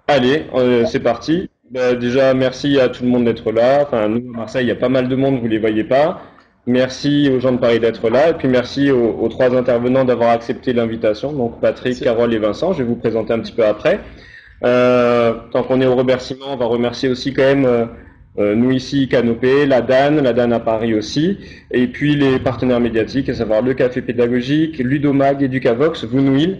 Allez, c'est parti. Bah, déjà, merci à tout le monde d'être là. Enfin, nous, à Marseille, il y a pas mal de monde, vous les voyez pas. Merci aux gens de Paris d'être là. Et puis merci aux trois intervenants d'avoir accepté l'invitation. Donc Patrick, Merci. Carole et Vincent. Je vais vous présenter un petit peu après. Tant qu'on est au remerciement, on va remercier aussi quand même nous ici, Canopé, la DAN à Paris aussi, et puis les partenaires médiatiques, à savoir le Café Pédagogique, Ludomag, Educavox, Vounouil,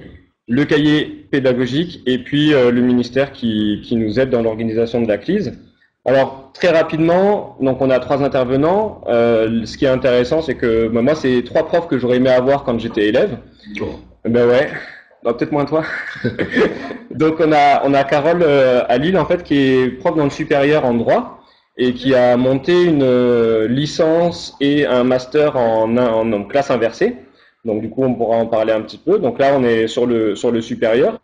le cahier pédagogique, et puis le ministère qui nous aide dans l'organisation de la CLISE. Alors, très rapidement, donc on a trois intervenants. Ce qui est intéressant, c'est que moi, c'est trois profs que j'aurais aimé avoir quand j'étais élève. Oh. Ben ouais, non, peut-être moins toi. Donc on a Carole à Lille en fait qui est prof dans le supérieur en droit et qui a monté une licence et un master en classe inversée. Donc du coup on pourra en parler un petit peu. Donc là on est sur le supérieur.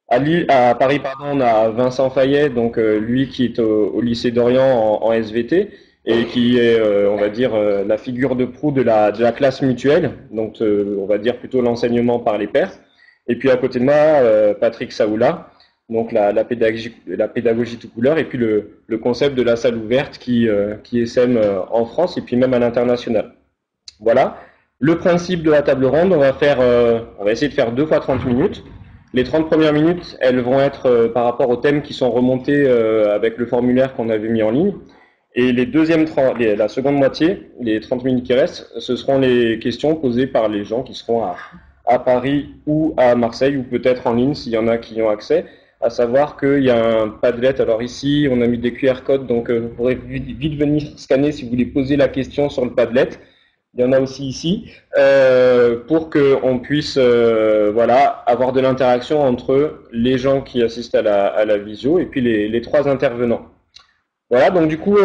À Paris pardon on a Vincent Fayet donc lui qui est au lycée d'Orient en SVT et qui est on va dire la figure de proue de la classe mutuelle. Donc on va dire plutôt l'enseignement par les pairs. Et puis à côté de moi, Patrick Saoula, donc la pédagogie tout couleur, et puis le concept de la salle ouverte qui essaime en France et puis même à l'international. Voilà. Le principe de la table ronde, on va essayer de faire 2 fois 30 minutes. Les 30 premières minutes, elles vont être par rapport aux thèmes qui sont remontés avec le formulaire qu'on avait mis en ligne. Et la seconde moitié, les 30 minutes qui restent, ce seront les questions posées par les gens qui seront à Paris ou à Marseille, ou peut-être en ligne s'il y en a qui y ont accès. À savoir qu'il y a un Padlet. Alors ici, on a mis des QR codes, donc vous pourrez vite venir scanner si vous voulez poser la question sur le Padlet. Il y en a aussi ici, pour qu'on puisse voilà, avoir de l'interaction entre les gens qui assistent à la visio et puis les trois intervenants. Voilà, donc du coup,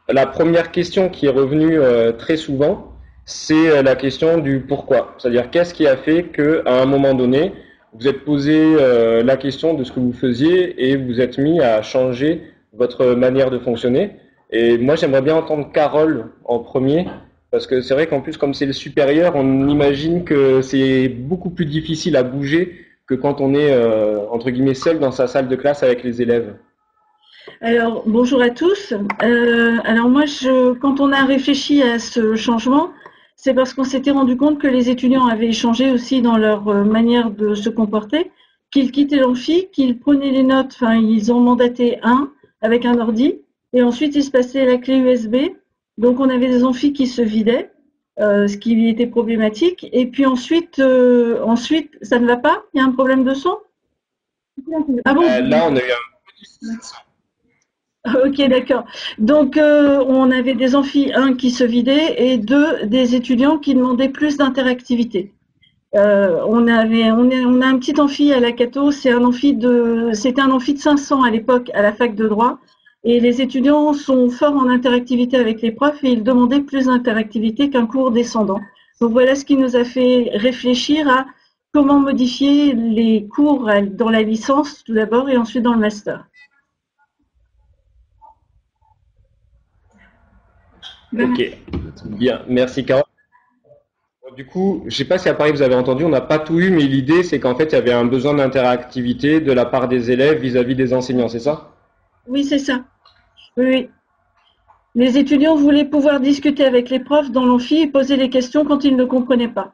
la première question qui est revenue très souvent, c'est la question du pourquoi. C'est-à-dire qu'est-ce qui a fait qu'à un moment donné, vous êtes posé la question de ce que vous faisiez et vous êtes mis à changer votre manière de fonctionner. Et moi, j'aimerais bien entendre Carole en premier, parce que c'est vrai qu'en plus, comme c'est le supérieur, on imagine que c'est beaucoup plus difficile à bouger que quand on est, entre guillemets, seul dans sa salle de classe avec les élèves. Alors, bonjour à tous. Alors moi, quand on a réfléchi à ce changement, c'est parce qu'on s'était rendu compte que les étudiants avaient changé aussi dans leur manière de se comporter, qu'ils quittaient l'amphi, qu'ils prenaient les notes, enfin, ils ont mandaté un avec un ordi, et ensuite ils se passaient la clé USB. Donc on avait des amphis qui se vidaient, ce qui était problématique. Et puis ensuite, ça ne va pas? Il y a un problème de son? Ah bon? Là, on a eu Ok, d'accord. Donc, on avait des amphis, un qui se vidait et deux, des étudiants qui demandaient plus d'interactivité. On a un petit amphi à la Cato, c'était un amphi de 500 à l'époque à la fac de droit. Et les étudiants sont forts en interactivité avec les profs et ils demandaient plus d'interactivité qu'un cours descendant. Donc voilà ce qui nous a fait réfléchir à comment modifier les cours dans la licence tout d'abord et ensuite dans le master. Ok, bien, merci Carole. Du coup, je ne sais pas si à Paris vous avez entendu, on n'a pas tout eu, mais l'idée c'est qu'en fait il y avait un besoin d'interactivité de la part des élèves vis-à-vis des enseignants, c'est ça? Oui, c'est ça. Oui, oui. Les étudiants voulaient pouvoir discuter avec les profs dans l'amphi et poser les questions quand ils ne comprenaient pas.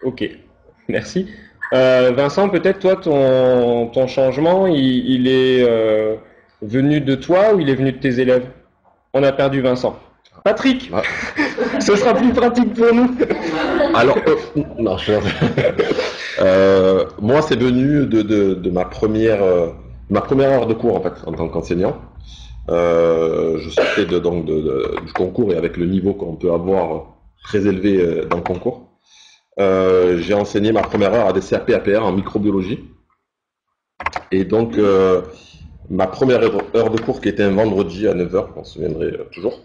Ok, merci. Vincent, peut-être toi, ton changement, il est venu de toi ou il est venu de tes élèves? On a perdu Vincent. Patrick, Ah, ce sera plus pratique pour nous. alors, non, moi, c'est venu de ma première heure de cours en fait, en tant qu'enseignant. Je sortais du concours et avec le niveau qu'on peut avoir très élevé dans le concours. J'ai enseigné ma première heure à des CAP APR en microbiologie. Et donc, ma première heure de cours qui était un vendredi à 9 heures, je m'en souviendrai toujours.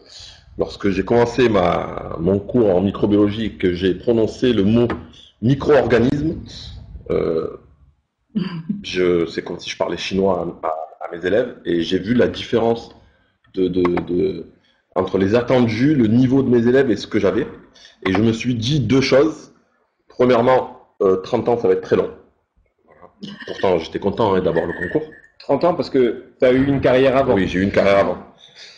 Lorsque j'ai commencé mon cours en microbiologie et que j'ai prononcé le mot micro-organisme, euh, c'est comme si je parlais chinois à mes élèves et j'ai vu la différence de, de, de- entre les attendus, le niveau de mes élèves et ce que j'avais. Et je me suis dit deux choses. Premièrement, 30 ans, ça va être très long. Pourtant, j'étais content d'avoir le concours. 30 ans parce que tu as eu une carrière avant. Oui, j'ai eu une carrière avant.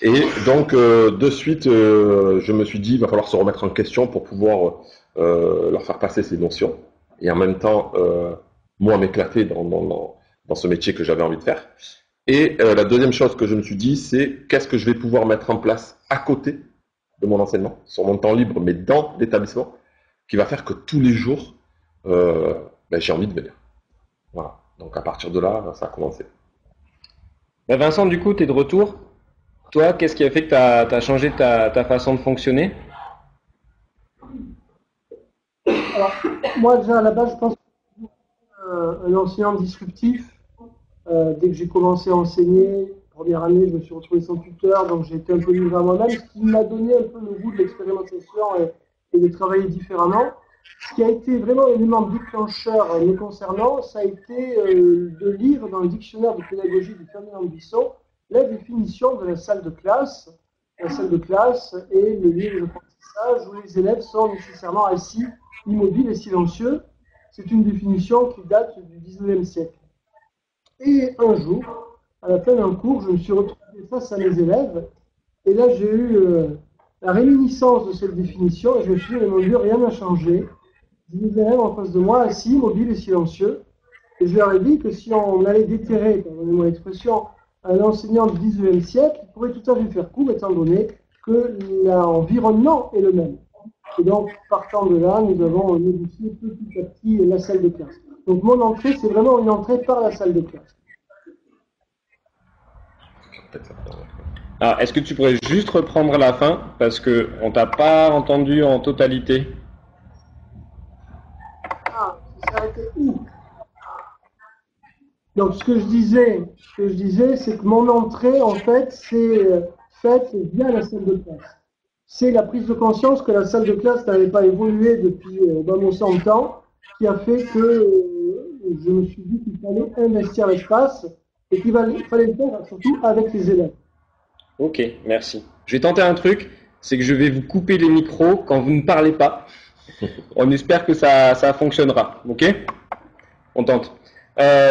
Et donc, de suite, je me suis dit, il va falloir se remettre en question pour pouvoir leur faire passer ces notions. Et en même temps, moi, m'éclater dans ce métier que j'avais envie de faire. Et la deuxième chose que je me suis dit, c'est qu'est-ce que je vais pouvoir mettre en place à côté de mon enseignement, sur mon temps libre, mais dans l'établissement, qui va faire que tous les jours, j'ai envie de venir. Voilà. Donc, à partir de là, ça a commencé. Vincent, du coup, tu es de retour. Toi, qu'est-ce qui a fait que tu as changé ta façon de fonctionner? Alors, moi, déjà, à la base, je pense que un enseignant disruptif. Dès que j'ai commencé à enseigner, première année, je me suis retrouvé sans tuteur, donc j'ai été un peu livré à moi-même, ce qui m'a donné un peu le goût de l'expérimentation et de travailler différemment. Ce qui a été vraiment l'élément déclencheur me concernant, ça a été de lire dans le dictionnaire de pédagogie de Ferdinand Buisson la définition de la salle de classe. La salle de classe est le lieu d'apprentissage où les élèves sont nécessairement assis, immobiles et silencieux. C'est une définition qui date du 19e siècle. Et un jour, à la fin d'un cours, je me suis retrouvé face à mes élèves. Et là, j'ai eu la réminiscence de cette définition. Et je me suis dit, mais mon Dieu, rien n'a changé. J'ai des élèves en face de moi, assis, immobiles et silencieux. Et je leur ai dit que si on allait déterrer, pardonnez-moi l'expression, un enseignant du 19e siècle, il pourrait tout à fait faire court, étant donné que l'environnement est le même. Et donc, partant de là, nous avons modifié petit à petit la salle de classe. Donc, mon entrée, c'est vraiment une entrée par la salle de classe. Alors, est-ce que tu pourrais juste reprendre la fin parce qu'on t'a pas entendu en totalité? Ah, ça s'est arrêté où? Donc, ce que je disais, c'est que mon entrée, en fait, c'est faite via la salle de classe. C'est la prise de conscience que la salle de classe n'avait pas évolué depuis dans nos 100 ans, qui a fait que je me suis dit qu'il fallait investir l'espace et qu'il fallait le faire surtout avec les élèves. Ok, merci. Je vais tenter un truc, c'est que je vais vous couper les micros quand vous ne parlez pas. On espère que ça fonctionnera, ok? On tente.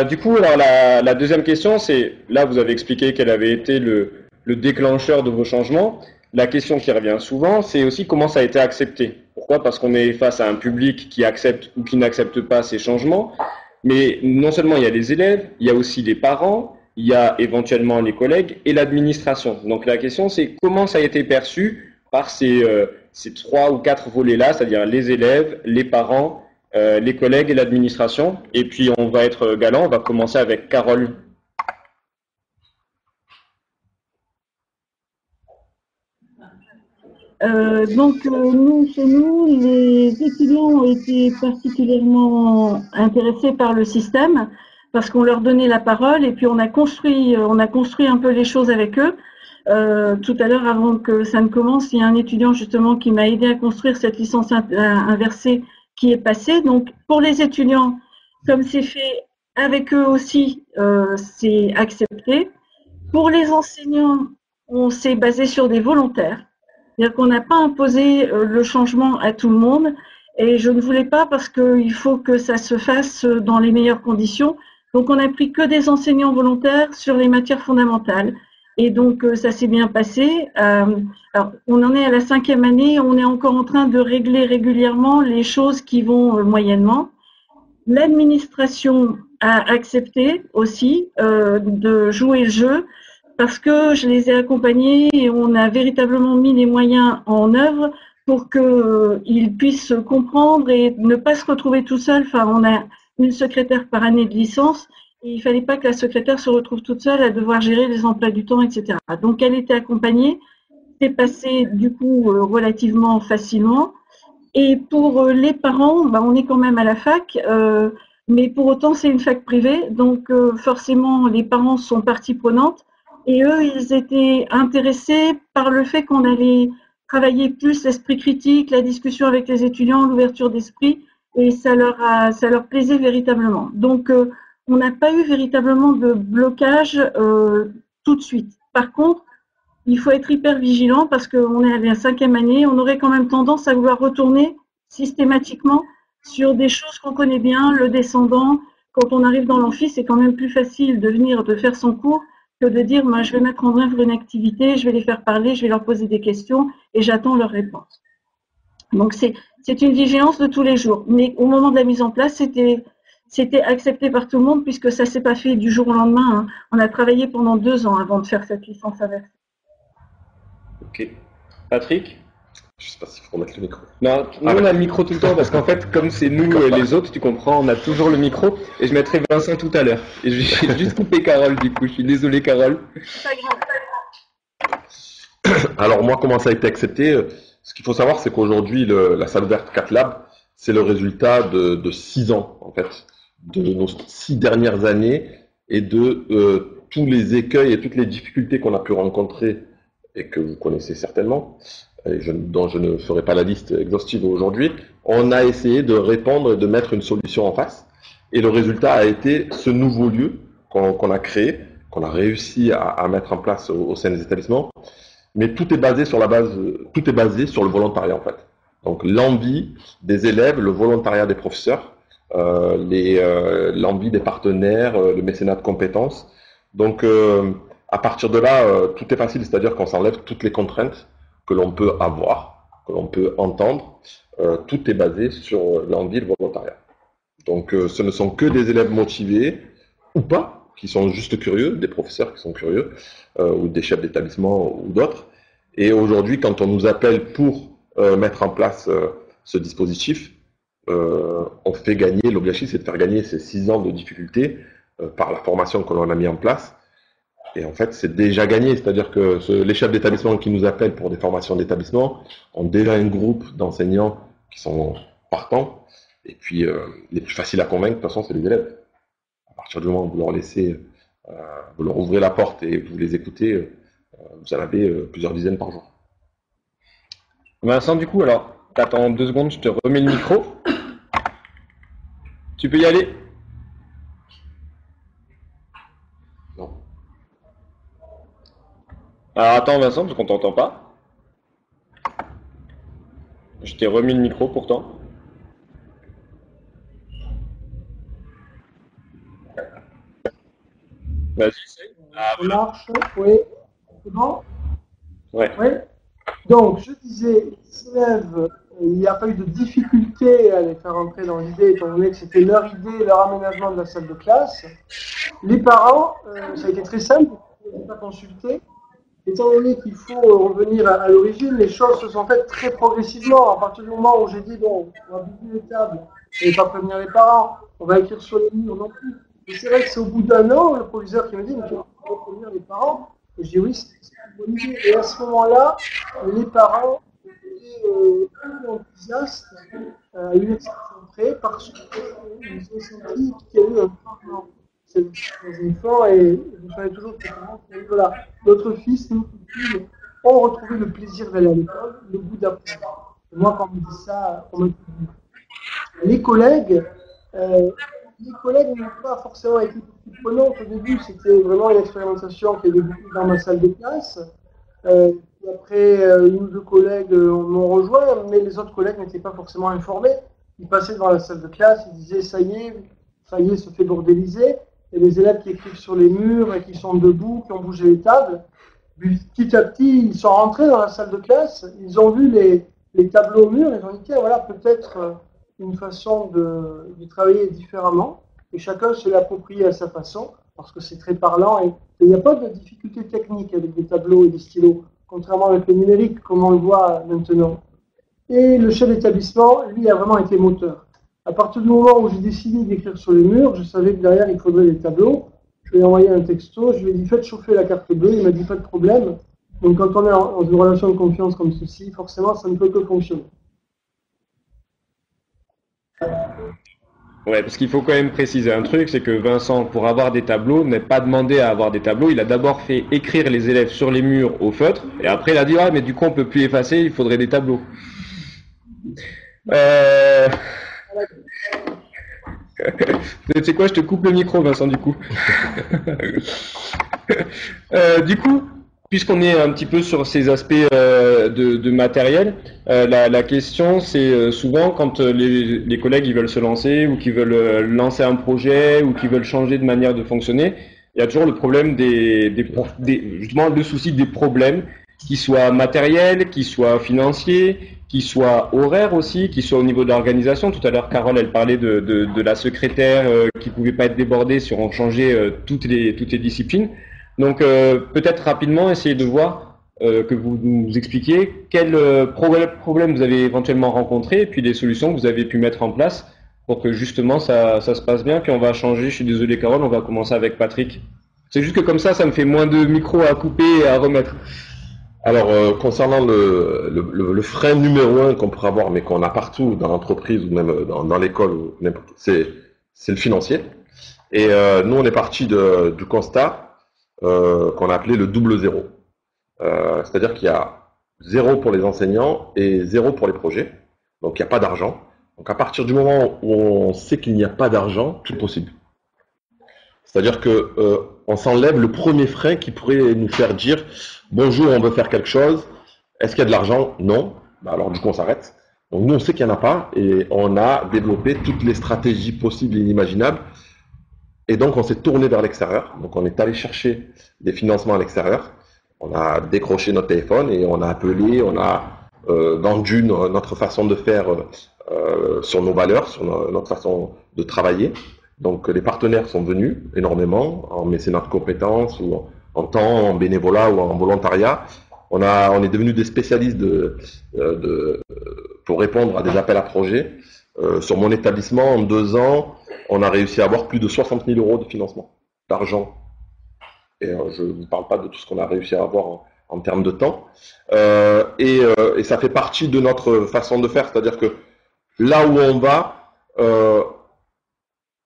Du coup, alors la deuxième question, c'est, là vous avez expliqué quel avait été le déclencheur de vos changements. La question qui revient souvent, c'est aussi comment ça a été accepté. Pourquoi? Parce qu'on est face à un public qui accepte ou qui n'accepte pas ces changements. Mais non seulement il y a les élèves, il y a aussi les parents, il y a éventuellement les collègues et l'administration. Donc la question, c'est comment ça a été perçu par ces 3 ou 4 volets-là, c'est-à-dire les élèves, les parents, les collègues et l'administration. Et puis on va être galant, on va commencer avec Carole. Nous, chez nous, les étudiants ont été particulièrement intéressés par le système parce qu'on leur donnait la parole et puis on a construit un peu les choses avec eux. Tout à l'heure, avant que ça ne commence, il y a un étudiant justement qui m'a aidé à construire cette licence inversée qui est passée. Donc, pour les étudiants, comme c'est fait avec eux aussi, c'est accepté. Pour les enseignants, on s'est basé sur des volontaires. C'est-à-dire qu'on n'a pas imposé le changement à tout le monde et je ne voulais pas parce qu'il faut que ça se fasse dans les meilleures conditions. Donc on n'a pris que des enseignants volontaires sur les matières fondamentales et donc ça s'est bien passé. Alors on en est à la 5e année, on est encore en train de régler régulièrement les choses qui vont moyennement. L'administration a accepté aussi de jouer le jeu. Parce que je les ai accompagnés et on a véritablement mis les moyens en œuvre pour qu'ils puissent comprendre et ne pas se retrouver tout seul. Enfin, on a une secrétaire par année de licence et il ne fallait pas que la secrétaire se retrouve toute seule à devoir gérer les emplois du temps, etc. Donc, elle était accompagnée. C'est passé du coup relativement facilement. Et pour les parents, on est quand même à la fac, mais pour autant, c'est une fac privée. Donc, forcément, les parents sont partie prenante. Et eux, ils étaient intéressés par le fait qu'on allait travailler plus l'esprit critique, la discussion avec les étudiants, l'ouverture d'esprit, et ça leur plaisait véritablement. Donc, on n'a pas eu véritablement de blocage tout de suite. Par contre, il faut être hyper vigilant parce qu'on est à la 5e année, on aurait quand même tendance à vouloir retourner systématiquement sur des choses qu'on connaît bien, le descendant, quand on arrive dans l'amphi, c'est quand même plus facile de venir, de faire son cours, que de dire, moi, je vais mettre en œuvre une activité, je vais les faire parler, je vais leur poser des questions et j'attends leurs réponses. Donc, c'est une vigilance de tous les jours. Mais au moment de la mise en place, c'était accepté par tout le monde puisque ça s'est pas fait du jour au lendemain. Hein. On a travaillé pendant 2 ans avant de faire cette licence inversée. Ok. Patrick? Je sais pas s'il faut remettre le micro. Non, nous on a le micro tout le temps parce qu'en fait, comme c'est nous les autres, tu comprends, on a toujours le micro et je mettrai Vincent tout à l'heure. Et j'ai juste coupé Carole du coup, je suis désolé Carole. Pas grave. Alors moi, comment ça a été accepté? Ce qu'il faut savoir, c'est qu'aujourd'hui, la salle ouverte CatLab, c'est le résultat de 6 ans, en fait, de nos 6 dernières années et de tous les écueils et toutes les difficultés qu'on a pu rencontrer et que vous connaissez certainement, et dont je ne ferai pas la liste exhaustive aujourd'hui. On a essayé de répondre et de mettre une solution en face. Et le résultat a été ce nouveau lieu qu'on a créé, qu'on a réussi à mettre en place au sein des établissements. Mais tout est basé sur tout est basé sur le volontariat en fait. Donc l'envie des élèves, le volontariat des professeurs, l'envie des partenaires, le mécénat de compétences. Donc à partir de là, tout est facile, c'est-à-dire qu'on s'enlève toutes les contraintes que l'on peut avoir, que l'on peut entendre. Tout est basé sur l'envie et le volontariat. Donc ce ne sont que des élèves motivés ou pas, qui sont juste curieux, des professeurs qui sont curieux, ou des chefs d'établissement ou d'autres. Et aujourd'hui, quand on nous appelle pour mettre en place ce dispositif, on fait gagner, l'objectif c'est de faire gagner ces 6 ans de difficultés par la formation que l'on a mis en place. Et en fait, c'est déjà gagné, c'est-à-dire que les chefs d'établissement qui nous appellent pour des formations d'établissement ont déjà un groupe d'enseignants qui sont partants. Et puis, les plus faciles à convaincre, de toute façon, c'est les élèves. À partir du moment où vous leur laissez, vous leur ouvrez la porte et vous les écoutez, vous en avez plusieurs dizaines par jour. Vincent, du coup, alors, t'attends 2 secondes, je te remets le micro. Tu peux y aller? Non. Alors attends Vincent, parce qu'on t'entend pas. Je t'ai remis le micro pourtant. Vas-y, essaye. Ah, Ça marche, oui. C'est bon? ouais. Oui. Donc, je disais, les élèves, il n'y a pas eu de difficulté à les faire entrer dans l'idée, étant donné que c'était leur idée, leur aménagement de la salle de classe. Les parents, ça a été très simple, ils n'ont pas consulté. Étant donné qu'il faut revenir à l'origine, les choses se sont faites très progressivement. À partir du moment où j'ai dit, bon, on va bouger les tables, on ne va pas prévenir les parents, on va écrire sur les murs non plus. Et c'est vrai que c'est au bout d'1 an, le proviseur qui me dit, mais tu vas prévenir les parents. Et je dis, oui, c'est une bonne idée. Et à ce moment-là, les parents étaient plus enthousiastes à une exception parce qu'ils ont senti qu'il y a eu un changement. C'est des enfants et vous savez toujours que voilà, notre fils, notre fille ont retrouvé le plaisir d'aller à l'école, le goût d'apprendre. Et moi, quand on me dit ça, on me dit les collègues n'ont pas forcément été plus prenantes au début. C'était vraiment une expérimentation qui est débutée dans ma salle de classe. Puis après, 1 ou 2 collègues m'ont rejoint, mais les autres collègues n'étaient pas forcément informés. Ils passaient devant la salle de classe, ils disaient ça y est, se fait bordéliser. Et les élèves qui écrivent sur les murs et qui sont debout, qui ont bougé les tables, petit à petit, ils sont rentrés dans la salle de classe, ils ont vu les tableaux au mur, ils ont dit tiens, voilà, peut-être une façon de travailler différemment. Et chacun se l'approprie à sa façon, parce que c'est très parlant. Et il n'y a pas de difficulté technique avec des tableaux et des stylos, contrairement avec le numérique, comme on le voit maintenant. Et le chef d'établissement, lui, a vraiment été moteur. À partir du moment où j'ai décidé d'écrire sur les murs, je savais que derrière, il faudrait des tableaux. Je lui ai envoyé un texto, je lui ai dit, faites chauffer la carte bleue. Il m'a dit, pas de problème. Donc, quand on est dans une relation de confiance comme ceci, forcément, ça ne peut que fonctionner. Ouais, parce qu'il faut quand même préciser un truc, c'est que Vincent, pour avoir des tableaux, n'a pas demandé à avoir des tableaux. Il a d'abord fait écrire les élèves sur les murs au feutre, et après il a dit, ah, mais du coup, on peut plus effacer, il faudrait des tableaux. Tu sais quoi, je te coupe le micro, Vincent, du coup. Du coup, puisqu'on est un petit peu sur ces aspects de matériel, la question c'est souvent quand les collègues ils veulent se lancer ou qu'ils veulent lancer un projet ou qu'ils veulent changer de manière de fonctionner, il y a toujours le problème justement le souci des problèmes, qui soient matériels, qui soient financiers, qui soient horaires aussi, qui soient au niveau de l'organisation. Tout à l'heure, Carole, elle parlait de la secrétaire qui pouvait pas être débordée si on changeait toutes les disciplines. Donc peut-être rapidement essayer de voir que vous nous expliquiez quels problèmes vous avez éventuellement rencontrés et puis les solutions que vous avez pu mettre en place pour que justement ça se passe bien. Puis on va changer, je suis désolé Carole, on va commencer avec Patrick. C'est juste que comme ça me fait moins de micros à couper et à remettre. Alors, concernant le frein numéro 1 qu'on pourrait avoir, mais qu'on a partout dans l'entreprise ou même dans l'école, c'est le financier. Et nous, on est parti du constat qu'on a appelé le double zéro. C'est-à-dire qu'il y a 0 pour les enseignants et 0 pour les projets. Donc, il n'y a pas d'argent. Donc, à partir du moment où on sait qu'il n'y a pas d'argent, tout est possible. C'est-à-dire que on s'enlève le premier frein qui pourrait nous faire dire bonjour, on veut faire quelque chose. Est-ce qu'il y a de l'argent? Non. Bah alors du coup on s'arrête. Donc nous on sait qu'il n'y en a pas et on a développé toutes les stratégies possibles et inimaginables. Et donc on s'est tourné vers l'extérieur. Donc on est allé chercher des financements à l'extérieur. On a décroché notre téléphone et on a appelé, on a vendu notre façon de faire sur nos valeurs, sur notre façon de travailler. Donc les partenaires sont venus énormément en mécénat de compétences ou en temps, en bénévolat ou en volontariat. On est devenus des spécialistes pour répondre à des appels à projets. Sur mon établissement, en 2 ans, on a réussi à avoir plus de 60 000 euros de financement, d'argent. Et je ne vous parle pas de tout ce qu'on a réussi à avoir en termes de temps. Et ça fait partie de notre façon de faire, c'est-à-dire que là où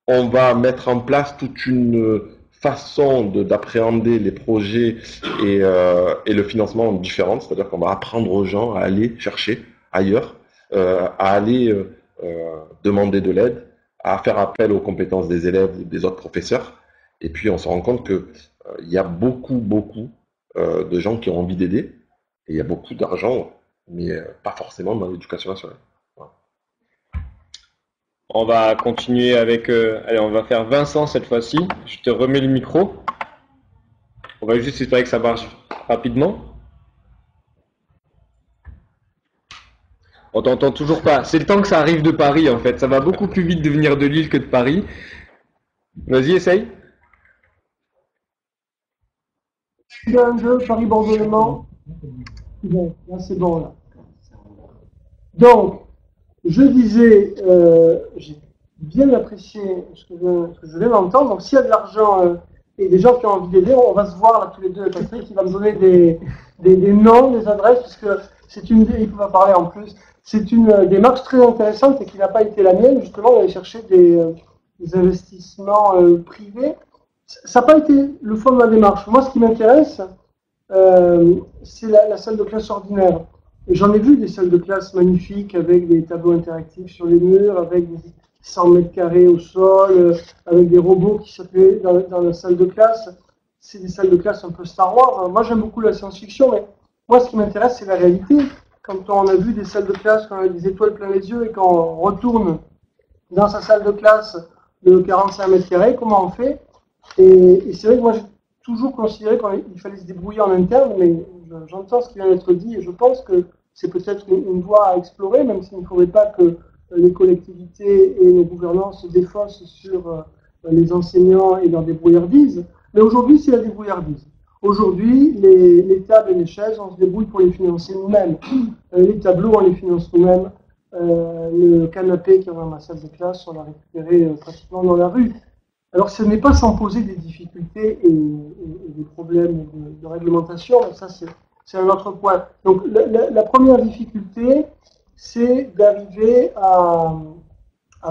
on va mettre en place toute une façon d'appréhender les projets et le financement différente, c'est-à-dire qu'on va apprendre aux gens à aller chercher ailleurs, à aller demander de l'aide, à faire appel aux compétences des élèves ou des autres professeurs. Et puis on se rend compte que il y a beaucoup de gens qui ont envie d'aider et il y a beaucoup d'argent, mais pas forcément dans l'éducation nationale. Voilà. On va continuer avec... allez, on va faire Vincent cette fois-ci. Je te remets le micro. On va juste espérer que ça marche rapidement. On t'entend toujours pas. C'est le temps que ça arrive de Paris en fait. Ça va beaucoup plus vite de venir de Lille que de Paris. Vas-y, essaye. Paris-Bordeaux-Le-Mans. Bon, là c'est bon là. Donc, je disais, j'ai bien apprécié ce que je viens d'entendre. Donc, s'il y a de l'argent et des gens qui ont envie d'aider, on va se voir là tous les deux. Patrick qui va me donner des noms, des adresses, puisque c'est une, il va parler en plus. C'est une démarche très intéressante et qui n'a pas été la mienne. Justement, on allait chercher des investissements privés. Ça n'a pas été le fond de ma démarche. Moi, ce qui m'intéresse, c'est la salle de classe ordinaire. J'en ai vu des salles de classe magnifiques avec des tableaux interactifs sur les murs, avec des 100 mètres carrés au sol, avec des robots qui s'appelaient dans la salle de classe. C'est des salles de classe un peu Star Wars. Moi, j'aime beaucoup la science-fiction, mais moi, ce qui m'intéresse, c'est la réalité. Quand on a vu des salles de classe, quand on a des étoiles plein les yeux et qu'on retourne dans sa salle de classe de 45 mètres carrés, comment on fait? Et c'est vrai que moi, j'ai toujours considéré qu'il fallait se débrouiller en interne, mais j'entends ce qui vient d'être dit et je pense que c'est peut-être une voie à explorer, même s'il ne faudrait pas que les collectivités et nos gouvernants se défaussent sur les enseignants et leur débrouillardise. Mais aujourd'hui, c'est la débrouillardise. Aujourd'hui, les tables et les chaises, on se débrouille pour les financer nous-mêmes. Les tableaux, on les finance nous-mêmes. Le canapé qui est dans ma salle de classe, on l'a récupéré pratiquement dans la rue. Alors, ce n'est pas sans poser des difficultés et des problèmes de réglementation, mais ça, c'est un autre point. Donc, la première difficulté, c'est d'arriver à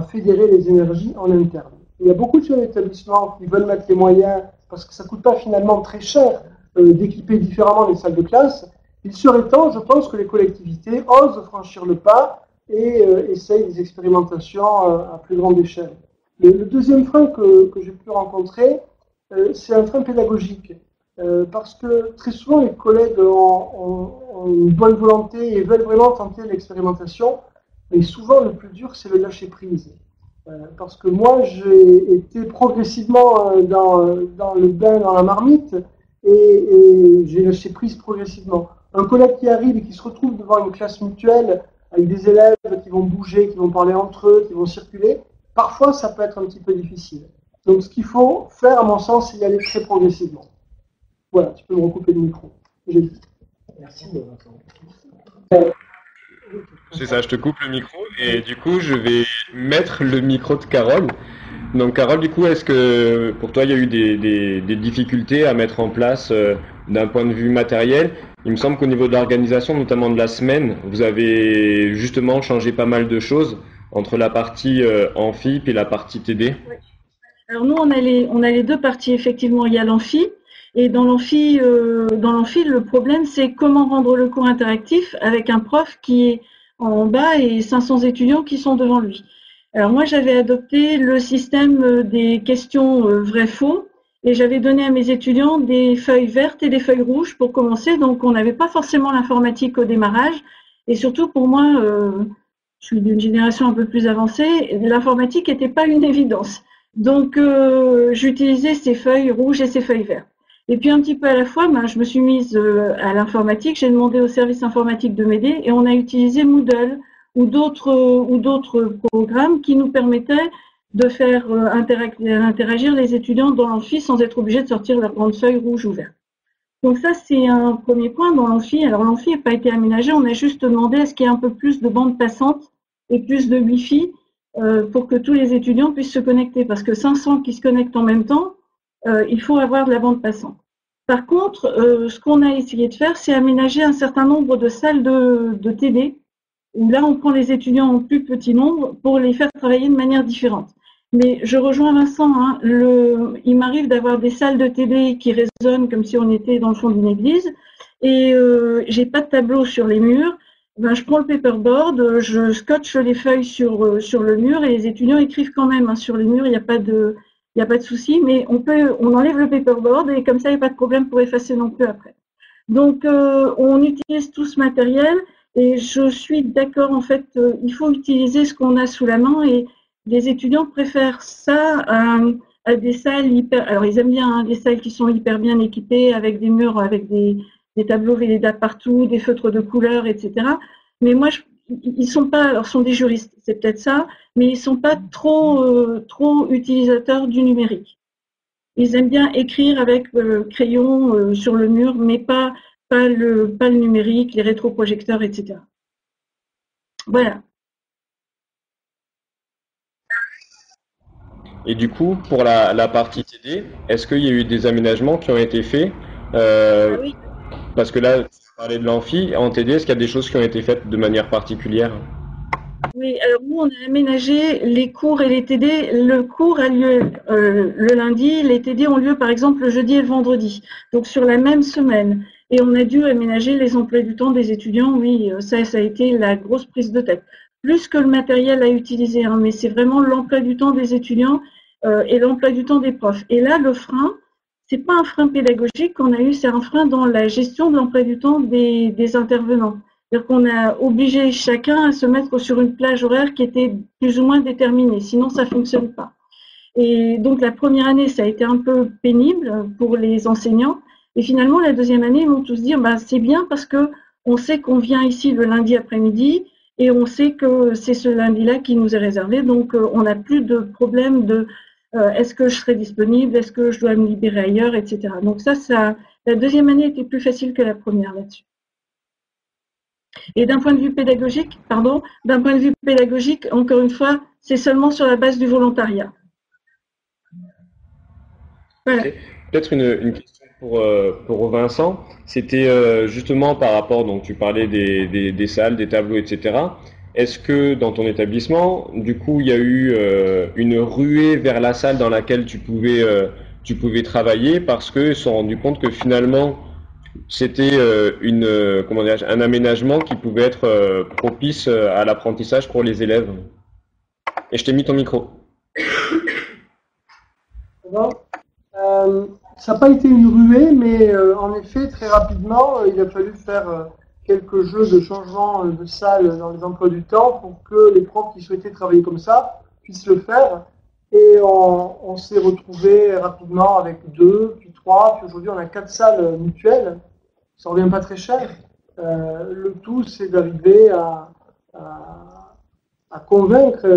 fédérer les énergies en interne. Il y a beaucoup de chefs d'établissement qui veulent mettre les moyens, parce que ça ne coûte pas finalement très cher d'équiper différemment les salles de classe. Il serait temps, je pense, que les collectivités osent franchir le pas et essayent des expérimentations à plus grande échelle. Le deuxième frein que j'ai pu rencontrer, c'est un frein pédagogique. parce que très souvent les collègues ont une bonne volonté et veulent vraiment tenter l'expérimentation, mais souvent le plus dur c'est le lâcher prise. Parce que moi j'ai été progressivement dans le bain, dans la marmite, et j'ai lâché prise progressivement. Un collègue qui arrive et qui se retrouve devant une classe mutuelle avec des élèves qui vont bouger, qui vont parler entre eux, qui vont circuler, parfois ça peut être un petit peu difficile. Donc ce qu'il faut faire, à mon sens, c'est y aller très progressivement. Voilà, tu peux me recouper le micro. J'ai dit. Merci. C'est ça, je te coupe le micro et du coup je vais mettre le micro de Carole. Donc Carole, du coup, est-ce que pour toi il y a eu des difficultés à mettre en place d'un point de vue matériel? Il me semble qu'au niveau de l'organisation, notamment de la semaine, vous avez justement changé pas mal de choses entre la partie amphi et la partie TD. Oui. Alors nous, on a les deux parties, effectivement. Il y a l'amphi. Et dans l'amphi, le problème, c'est comment rendre le cours interactif avec un prof qui est en bas et 500 étudiants qui sont devant lui. Alors moi, j'avais adopté le système des questions vrai-faux et j'avais donné à mes étudiants des feuilles vertes et des feuilles rouges pour commencer. Donc, on n'avait pas forcément l'informatique au démarrage. Et surtout, pour moi, je suis d'une génération un peu plus avancée, l'informatique n'était pas une évidence. Donc, j'utilisais ces feuilles rouges et ces feuilles vertes. Et puis un petit peu à la fois, je me suis mise à l'informatique, j'ai demandé au service informatique de m'aider et on a utilisé Moodle ou d'autres programmes qui nous permettaient de faire interagir les étudiants dans l'amphi sans être obligés de sortir leur grande feuille rouge ou verte. Donc ça, c'est un premier point dans l'amphi. Alors l'amphi n'a pas été aménagé, on a juste demandé à ce qu'il y ait un peu plus de bandes passantes et plus de Wi-Fi pour que tous les étudiants puissent se connecter. Parce que 500 qui se connectent en même temps, il faut avoir de la bande passante. Par contre, ce qu'on a essayé de faire, c'est aménager un certain nombre de salles de TD, où là, on prend les étudiants en plus petit nombre pour les faire travailler de manière différente. Mais je rejoins Vincent, hein, il m'arrive d'avoir des salles de TD qui résonnent comme si on était dans le fond d'une église, et j'ai pas de tableau sur les murs. Je prends le paperboard, je scotche les feuilles sur le mur, et les étudiants écrivent quand même hein, sur les murs, il n'y a pas de souci, mais on enlève le paperboard et comme ça, il n'y a pas de problème pour effacer non plus après. Donc, on utilise tout ce matériel et je suis d'accord, en fait, il faut utiliser ce qu'on a sous la main et les étudiants préfèrent ça à des salles hyper. Alors, ils aiment bien hein, des salles qui sont hyper bien équipées avec des murs, avec des tableaux Velleda partout, des feutres de couleur, etc. Mais moi, ils sont pas, alors sont des juristes, c'est peut-être ça, mais ils sont pas trop utilisateurs du numérique. Ils aiment bien écrire avec crayon sur le mur, mais pas le numérique, les rétroprojecteurs, etc. Voilà. Et du coup, pour la partie TD, est-ce qu'il y a eu des aménagements qui ont été faits Ah oui. Parce que là, tu parlais de l'amphi. En TD, est-ce qu'il y a des choses qui ont été faites de manière particulière? Oui, alors nous, on a aménagé les cours et les TD. Le cours a lieu le lundi, les TD ont lieu par exemple le jeudi et le vendredi, donc sur la même semaine. Et on a dû aménager les emplois du temps des étudiants, oui, ça a été la grosse prise de tête. Plus que le matériel à utiliser, hein, mais c'est vraiment l'emploi du temps des étudiants et l'emploi du temps des profs. Et là, le frein, c'est pas un frein pédagogique qu'on a eu, c'est un frein dans la gestion de l'emploi du temps des intervenants. C'est-à-dire qu'on a obligé chacun à se mettre sur une plage horaire qui était plus ou moins déterminée, sinon ça ne fonctionne pas. Et donc la première année, ça a été un peu pénible pour les enseignants. Et finalement, la deuxième année, ils vont tous dire c'est bien parce que on sait qu'on vient ici le lundi après-midi et on sait que c'est ce lundi-là qui nous est réservé. Donc on n'a plus de problème de est-ce que je serai disponible, est-ce que je dois me libérer ailleurs, etc. Donc ça, la deuxième année était plus facile que la première là-dessus. Et d'un point de vue pédagogique, encore une fois, c'est seulement sur la base du volontariat. Voilà. Peut-être une question pour Vincent. C'était justement par rapport, donc tu parlais des salles, des tableaux, etc. Est-ce que dans ton établissement, du coup, il y a eu une ruée vers la salle dans laquelle tu pouvais travailler parce qu'ils se sont rendus compte que finalement, c'était un aménagement qui pouvait être propice à l'apprentissage pour les élèves. Et je t'ai mis ton micro. ça n'a pas été une ruée, mais en effet, très rapidement, il a fallu faire quelques jeux de changement de salle dans les emplois du temps pour que les profs qui souhaitaient travailler comme ça puissent le faire. Et on s'est retrouvé rapidement avec 2, puis 3, puis aujourd'hui on a 4 salles mutuelles. Ça revient pas très cher. Le tout, c'est d'arriver à convaincre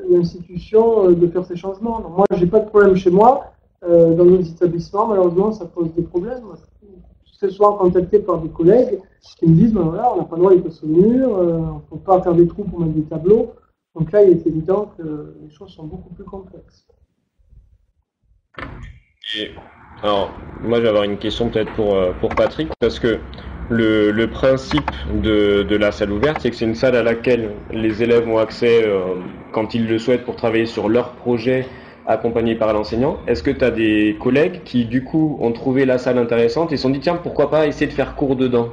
l'institution de faire ces changements. Donc, moi, j'ai pas de problème chez moi. Dans nos établissements, malheureusement, ça pose des problèmes. Je suis souvent contacté par des collègues qui me disent, ben voilà, on n'a pas le droit d'être sur le mur, on ne peut pas faire des trous pour mettre des tableaux. Donc là, il est évident que les choses sont beaucoup plus complexes. Et, alors, moi, je vais avoir une question peut-être pour Patrick, parce que le principe de la salle ouverte, c'est que c'est une salle à laquelle les élèves ont accès quand ils le souhaitent pour travailler sur leur projet accompagnés par l'enseignant. Est-ce que tu as des collègues qui, du coup, ont trouvé la salle intéressante et se sont dit, tiens, pourquoi pas essayer de faire cours dedans?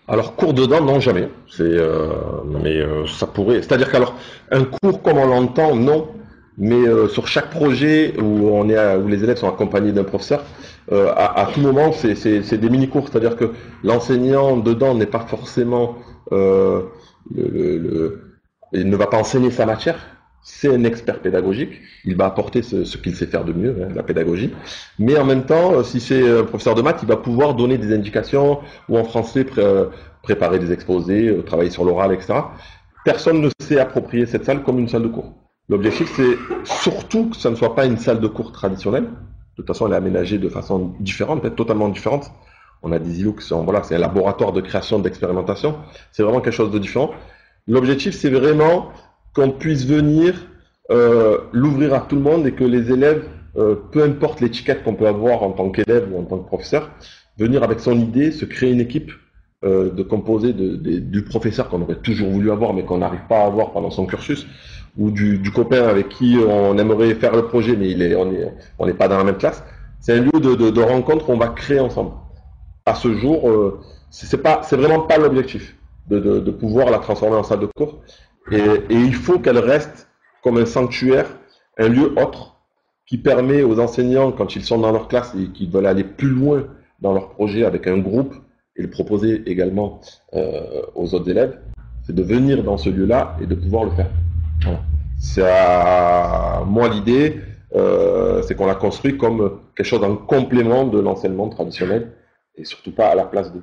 Alors, cours dedans, non, jamais. Mais ça pourrait. C'est-à-dire qu'alors, un cours comme on l'entend, non. Mais sur chaque projet où où les élèves sont accompagnés d'un professeur, à tout moment, c'est des mini-cours. C'est-à-dire que l'enseignant dedans n'est pas forcément il ne va pas enseigner sa matière. C'est un expert pédagogique. Il va apporter ce qu'il sait faire de mieux, la pédagogie. Mais en même temps, si c'est un professeur de maths, il va pouvoir donner des indications ou en français préparer des exposés, travailler sur l'oral, etc. Personne ne sait approprier cette salle comme une salle de cours. L'objectif, c'est surtout que ça ne soit pas une salle de cours traditionnelle. De toute façon, elle est aménagée de façon différente, peut-être totalement différente. On a des îlots qui sont, voilà, c'est un laboratoire de création, d'expérimentation. C'est vraiment quelque chose de différent. L'objectif, c'est vraiment qu'on puisse venir l'ouvrir à tout le monde et que les élèves, peu importe l'étiquette qu'on peut avoir en tant qu'élève ou en tant que professeur, venir avec son idée, se créer une équipe de composée du professeur qu'on aurait toujours voulu avoir mais qu'on n'arrive pas à avoir pendant son cursus, ou du copain avec qui on aimerait faire le projet mais on n'est pas dans la même classe. C'est un lieu de rencontre qu'on va créer ensemble. À ce jour, c'est vraiment pas l'objectif de pouvoir la transformer en salle de cours. Et il faut qu'elle reste comme un sanctuaire, un lieu autre qui permet aux enseignants, quand ils sont dans leur classe et qu'ils veulent aller plus loin dans leur projet avec un groupe et le proposer également aux autres élèves, c'est de venir dans ce lieu-là et de pouvoir le faire. Voilà. Moi, l'idée, c'est qu'on l'a construit comme quelque chose en complément de l'enseignement traditionnel et surtout pas à la place de.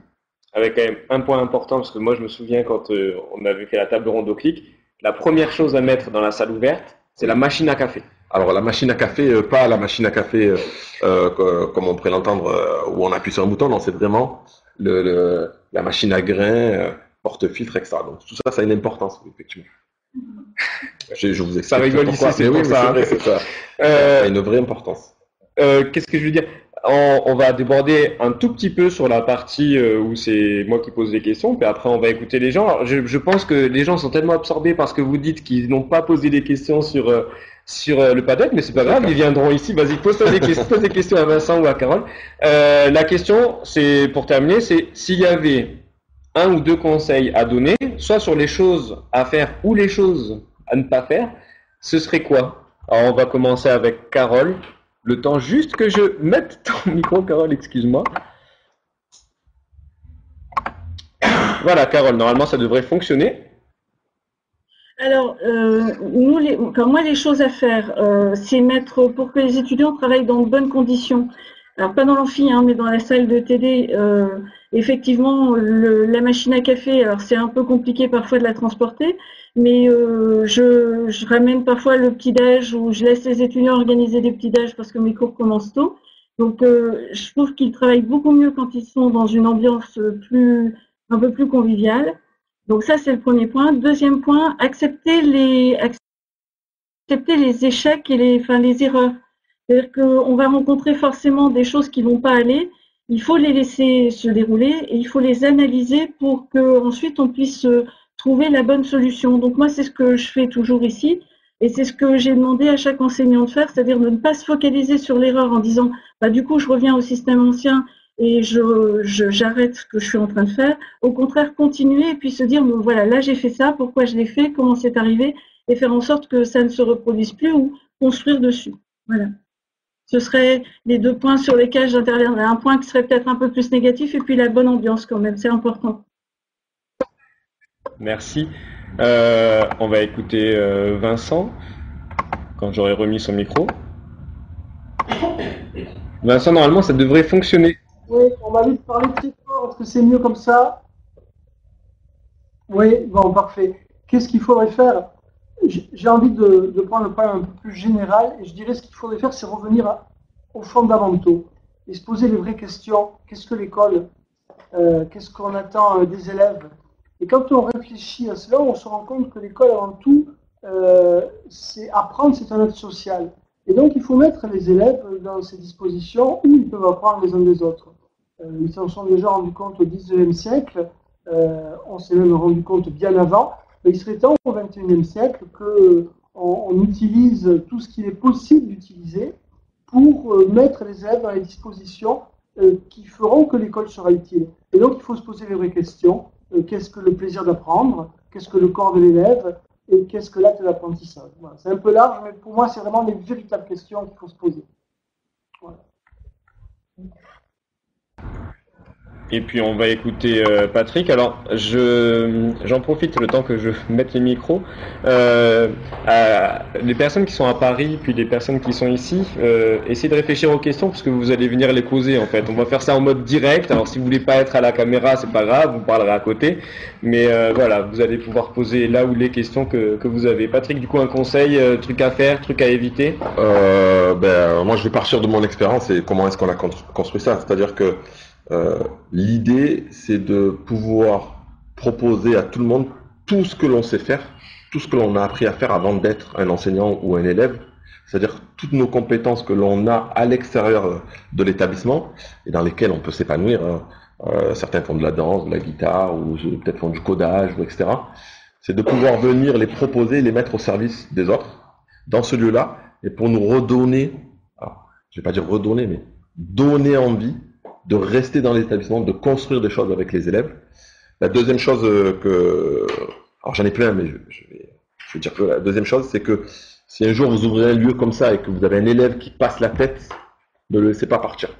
Avec quand même un point important, parce que moi je me souviens quand on avait fait la table ronde au clic, la première chose à mettre dans la salle ouverte, c'est la machine à café. Alors la machine à café, pas la machine à café comme on pourrait l'entendre où on appuie sur un bouton, non, c'est vraiment la machine à grains, porte-filtre, etc. Donc tout ça, ça a une importance, effectivement. Je vous explique. Ça rigole ici, c'est oui, pour ça. C'est ça. Ça a une vraie importance. Qu'est-ce que je veux dire? On va déborder un tout petit peu sur la partie où c'est moi qui pose les questions, puis après on va écouter les gens. Alors, je pense que les gens sont tellement absorbés par ce que vous dites qu'ils n'ont pas posé des questions sur le paddock, mais c'est pas grave, ils viendront ici. Vas-y, pose des questions à Vincent ou à Carole. La question, c'est pour terminer, c'est s'il y avait un ou deux conseils à donner, soit sur les choses à faire ou les choses à ne pas faire, ce serait quoi? Alors on va commencer avec Carole. Le temps juste que je mette ton micro, Carole, excuse-moi. Voilà, Carole, normalement ça devrait fonctionner. Alors, moi, les choses à faire, c'est mettre pour que les étudiants travaillent dans de bonnes conditions. Alors, pas dans l'amphi, hein, mais dans la salle de TD. Effectivement, la machine à café, alors c'est un peu compliqué parfois de la transporter, mais je ramène parfois le petit-déj ou je laisse les étudiants organiser des petits-déj parce que mes cours commencent tôt. Donc, je trouve qu'ils travaillent beaucoup mieux quand ils sont dans une ambiance un peu plus conviviale. Donc ça, c'est le premier point. Deuxième point, accepter les échecs et les erreurs. C'est-à-dire qu'on va rencontrer forcément des choses qui vont pas aller. Il faut les laisser se dérouler et il faut les analyser pour qu'ensuite on puisse trouver la bonne solution. Donc moi, c'est ce que je fais toujours ici et c'est ce que j'ai demandé à chaque enseignant de faire, c'est-à-dire de ne pas se focaliser sur l'erreur en disant bah du coup je reviens au système ancien et j'arrête ce que je suis en train de faire. Au contraire, continuer et puis se dire bon voilà, là j'ai fait ça, pourquoi je l'ai fait, comment c'est arrivé et faire en sorte que ça ne se reproduise plus ou construire dessus. Voilà. Ce serait les 2 points sur lesquels j'interviendrai. Un point qui serait peut-être un peu plus négatif et puis la bonne ambiance quand même, c'est important. Merci. On va écouter Vincent, quand j'aurai remis son micro. Vincent, normalement, ça devrait fonctionner. Oui, on m'a dit de parler très fort. Est-ce que c'est mieux comme ça? Oui, bon, parfait. Qu'est-ce qu'il faudrait faire? J'ai envie de prendre un point un peu plus général et je dirais ce qu'il faudrait faire, c'est revenir aux fondamentaux et se poser les vraies questions. Qu'est-ce que l'école? Qu'est-ce qu'on attend des élèves? Et quand on réfléchit à cela, on se rend compte que l'école, avant tout, c'est apprendre, c'est un acte social. Et donc, il faut mettre les élèves dans ces dispositions où ils peuvent apprendre les uns des autres. Ils s'en sont déjà rendus compte au XIXe siècle, on s'est même rendu compte bien avant, mais il serait temps au XXIe siècle qu'on utilise tout ce qu'il est possible d'utiliser pour mettre les élèves dans les dispositions qui feront que l'école sera utile. Et donc, il faut se poser les vraies questions. Qu'est-ce que le plaisir d'apprendre? Qu'est-ce que le corps de l'élève? Et qu'est-ce que l'acte d'apprentissage? Voilà. C'est un peu large, mais pour moi, c'est vraiment les véritables questions qu'il faut se poser. Voilà. Et puis on va écouter Patrick. Alors j'en profite le temps que je mette les micros. Les personnes qui sont à Paris, puis les personnes qui sont ici, essayez de réfléchir aux questions parce que vous allez venir les poser en fait. On va faire ça en mode direct. Alors si vous voulez pas être à la caméra, c'est pas grave, vous parlerez à côté. Mais voilà, vous allez pouvoir poser là où les questions que vous avez. Patrick, du coup un conseil, truc à faire, truc à éviter. Moi je vais partir de mon expérience et comment est-ce qu'on a construit ça. C'est-à-dire que l'idée, c'est de pouvoir proposer à tout le monde tout ce que l'on sait faire, tout ce que l'on a appris à faire avant d'être un enseignant ou un élève, c'est-à-dire toutes nos compétences que l'on a à l'extérieur de l'établissement et dans lesquelles on peut s'épanouir. Certains font de la danse, de la guitare, ou peut-être font du codage, etc. C'est de pouvoir venir les proposer, les mettre au service des autres dans ce lieu-là, et pour nous redonner, alors, je vais pas dire redonner, mais donner envie de rester dans l'établissement, de construire des choses avec les élèves. La deuxième chose alors j'en ai plein, mais je vais dire que la deuxième chose, c'est que si un jour vous ouvrez un lieu comme ça et que vous avez un élève qui passe la tête, ne le laissez pas partir.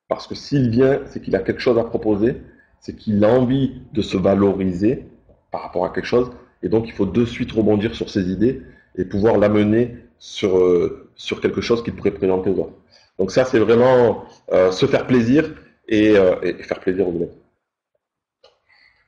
Parce que s'il vient, c'est qu'il a quelque chose à proposer, c'est qu'il a envie de se valoriser par rapport à quelque chose, et donc il faut de suite rebondir sur ses idées et pouvoir l'amener sur quelque chose qu'il pourrait présenter aux autres. Donc ça, c'est vraiment se faire plaisir et faire plaisir aux élèves.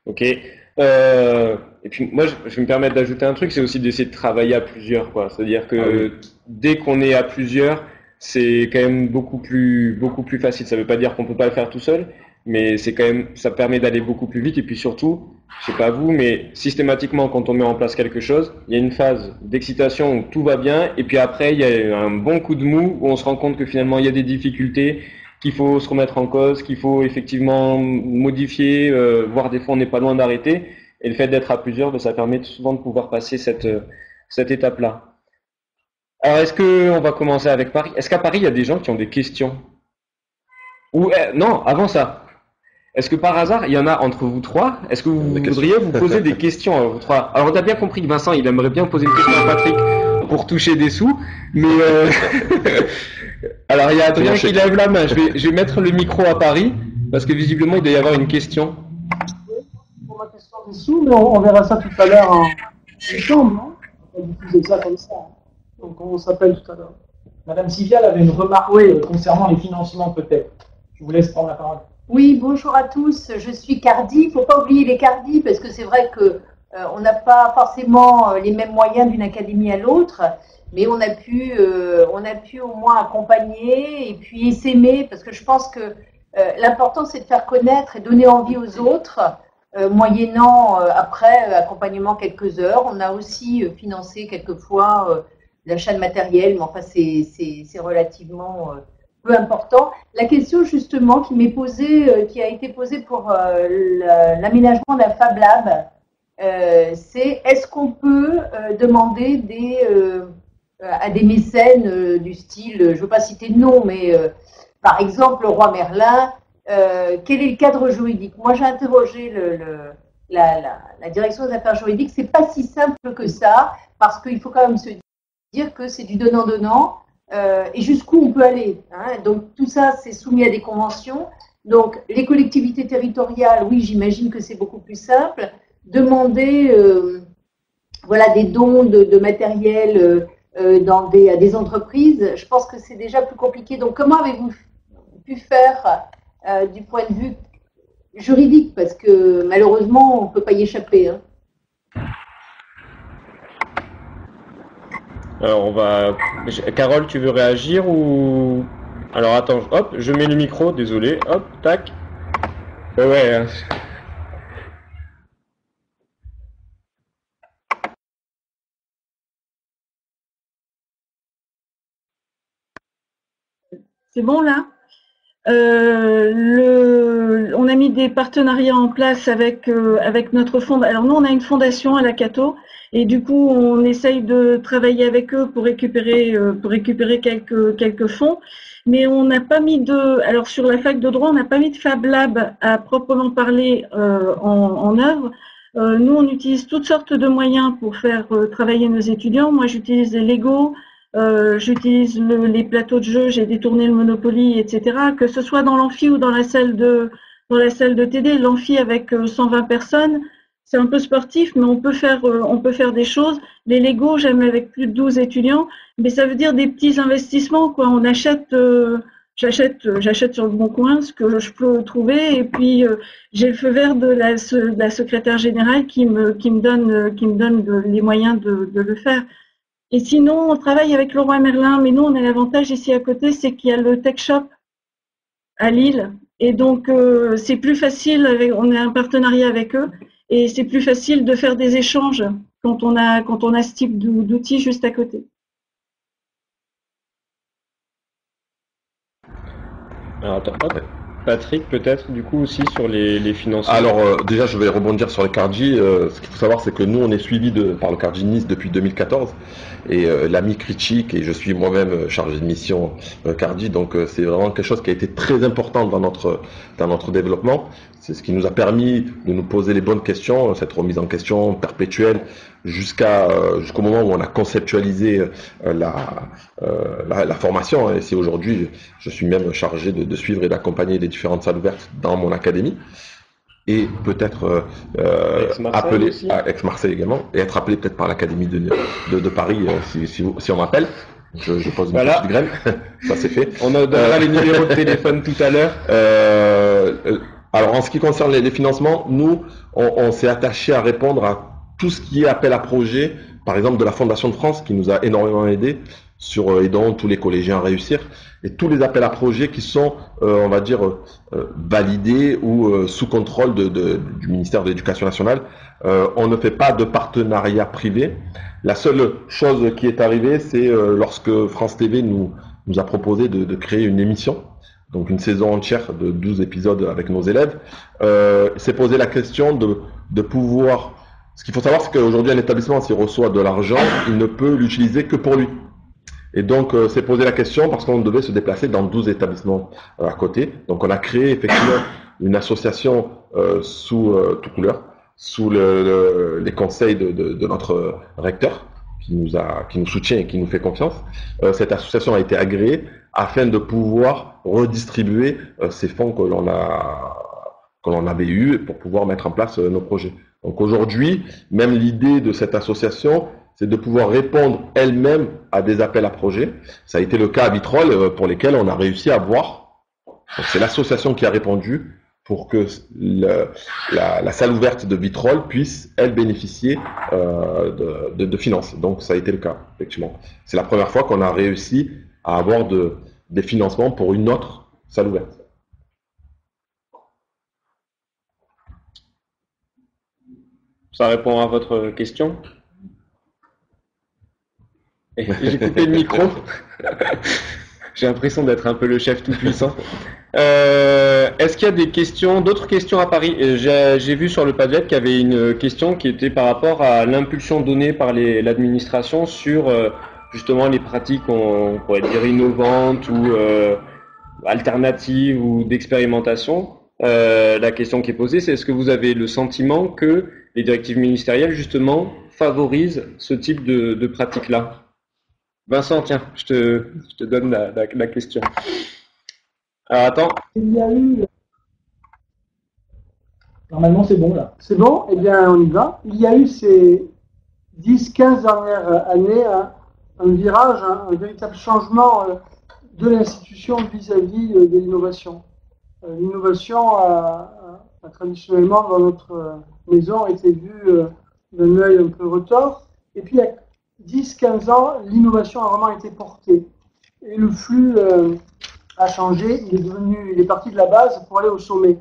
Ok. Et puis moi, je vais me permettre d'ajouter un truc, c'est aussi d'essayer de travailler à plusieurs, quoi. C'est-à-dire que dès qu'on est à plusieurs, c'est quand même beaucoup plus facile. Ça veut pas dire qu'on peut pas le faire tout seul, mais c'est quand même, ça permet d'aller beaucoup plus vite. Et puis surtout, je sais pas vous, mais systématiquement, quand on met en place quelque chose, il y a une phase d'excitation où tout va bien, et puis après, il y a un bon coup de mou où on se rend compte que finalement, il y a des difficultés, qu'il faut se remettre en cause, qu'il faut effectivement modifier, voire des fois, on n'est pas loin d'arrêter. Et le fait d'être à plusieurs, ça permet souvent de pouvoir passer cette étape-là. Alors, est-ce que on va commencer avec Paris? Est-ce qu'à Paris, il y a des gens qui ont des questions? Ou non, avant ça. Est-ce que par hasard, il y en a entre vous trois? Est-ce que vous voudriez vous poser des questions à vous trois? Alors, on a bien compris que Vincent, il aimerait bien poser une question à Patrick pour toucher des sous, mais alors il y a Adrien qui lève la main. Je vais mettre le micro à Paris parce que visiblement, il doit y avoir une question. Oui, pour ma question des sous, mais on verra ça tout à l'heure en chambre, non? On va diffuser ça comme ça. Donc on s'appelle tout à l'heure. Madame Sivial avait une remarque concernant les financements peut-être. Je vous laisse prendre la parole. Oui, bonjour à tous. Je suis Cardi. Il ne faut pas oublier les Cardi parce que c'est vrai que on n'a pas forcément les mêmes moyens d'une académie à l'autre, mais on a pu au moins accompagner et puis s'aimer parce que je pense que l'important c'est de faire connaître et donner envie aux autres, moyennant après accompagnement quelques heures. On a aussi financé quelquefois l'achat de matériel, mais enfin c'est relativement peu important. La question justement qui m'est posée, qui a été posée pour l'aménagement d'un Fab Lab, c'est est-ce qu'on peut demander à des mécènes du style, je ne veux pas citer de nom, mais par exemple le roi Merlin, quel est le cadre juridique? Moi j'ai interrogé la direction des affaires juridiques, c'est pas si simple que ça, parce qu'il faut quand même se dire que c'est du donnant-donnant. et jusqu'où on peut aller. Hein. Donc tout ça, c'est soumis à des conventions. Donc les collectivités territoriales, oui, j'imagine que c'est beaucoup plus simple. Demander voilà, des dons de matériel à des entreprises, je pense que c'est déjà plus compliqué. Donc comment avez-vous pu faire du point de vue juridique, parce que malheureusement, on ne peut pas y échapper. Hein. Alors Carole, tu veux réagir ou... Alors attends, hop, je mets le micro, désolé, hop, tac. Ouais. C'est bon là? On a mis des partenariats en place avec notre fond. Alors nous, on a une fondation à la Cato et du coup, on essaye de travailler avec eux pour récupérer quelques fonds. Mais on n'a pas mis alors sur la fac de droit, on n'a pas mis de Fab Lab à proprement parler en œuvre. Nous, on utilise toutes sortes de moyens pour faire travailler nos étudiants. Moi, j'utilise les Lego. J'utilise les plateaux de jeu, j'ai détourné le Monopoly, etc. Que ce soit dans l'amphi ou dans la salle de TD, l'amphi avec 120 personnes, c'est un peu sportif, mais on peut faire des choses. Les Lego, j'aime avec plus de 12 étudiants, mais ça veut dire des petits investissements, quoi. On achète, j'achète sur le Bon Coin ce que je peux trouver, et puis j'ai le feu vert de la secrétaire générale qui me donne les moyens de le faire. Et sinon, on travaille avec Leroy Merlin, mais nous, on a l'avantage ici à côté, c'est qu'il y a le Tech Shop à Lille. Et donc, c'est plus facile, on a un partenariat avec eux, et c'est plus facile de faire des échanges quand on a ce type d'outils juste à côté. Alors attends, hop. Patrick, peut-être, du coup, aussi sur les financements. Alors, déjà, je vais rebondir sur le Cardi. Ce qu'il faut savoir, c'est que nous, on est suivi par le Cardi Nice depuis 2014. Et l'ami critique, et je suis moi-même chargé de mission Cardi. Donc, c'est vraiment quelque chose qui a été très important dans notre développement. C'est ce qui nous a permis de nous poser les bonnes questions, cette remise en question perpétuelle jusqu'au moment où on a conceptualisé la formation. Et c'est aujourd'hui, je suis même chargé de suivre et d'accompagner les différentes salles ouvertes dans mon académie. Et peut-être appelé à Aix-Marseille également, et être appelé peut-être par l'académie de Paris si on m'appelle. Je pose une petite graine, ça c'est fait. On donnera les numéros de téléphone tout à l'heure. Alors en ce qui concerne les financements, nous on s'est attaché à répondre à tout ce qui est appel à projet, par exemple de la Fondation de France qui nous a énormément aidé sur aidant tous les collégiens à réussir, et tous les appels à projets qui sont, on va dire, validés ou sous contrôle du ministère de l'Éducation nationale. On ne fait pas de partenariat privé. La seule chose qui est arrivée, c'est lorsque France TV nous a proposé de créer une émission, donc une saison entière de 12 épisodes avec nos élèves. C'est posé la question de pouvoir... Ce qu'il faut savoir, c'est qu'aujourd'hui, un établissement, s'il reçoit de l'argent, il ne peut l'utiliser que pour lui. Et donc, c'est posé la question parce qu'on devait se déplacer dans 12 établissements à côté. Donc, on a créé effectivement une association sous toute couleur, sous les conseils de notre recteur qui nous soutient et qui nous fait confiance. Cette association a été agréée afin de pouvoir redistribuer ces fonds que l'on avait eus pour pouvoir mettre en place nos projets. Donc aujourd'hui, même l'idée de cette association, c'est de pouvoir répondre elle-même à des appels à projets. Ça a été le cas à Vitrolles, pour lesquels on a réussi à voir. C'est l'association qui a répondu pour que la salle ouverte de Vitrolles puisse, elle, bénéficier de finances. Donc ça a été le cas, effectivement. C'est la première fois qu'on a réussi à avoir des financements pour une autre salle ouverte. Ça répond à votre question? J'ai coupé le micro. J'ai l'impression d'être un peu le chef tout-puissant. Est-ce qu'il y a d'autres questions à Paris? J'ai vu sur le Padlet qu'il y avait une question qui était par rapport à l'impulsion donnée par l'administration sur justement les pratiques, on pourrait dire innovantes ou alternatives ou d'expérimentation. La question qui est posée, c'est est-ce que vous avez le sentiment que les directives ministérielles justement favorisent ce type de pratiques-là? Vincent, tiens, je te donne la question. Alors attends, Il y a eu, Normalement, c'est bon là. c'est bon, eh bien on y va. Il y a eu ces 10-15 dernières années un virage, un véritable changement de l'institution vis-à-vis de l'innovation. L'innovation a traditionnellement dans notre maison été vue d'un œil un peu retors. Et puis il y a 10-15 ans, l'innovation a vraiment été portée. Et le flux a changé, il est parti de la base pour aller au sommet.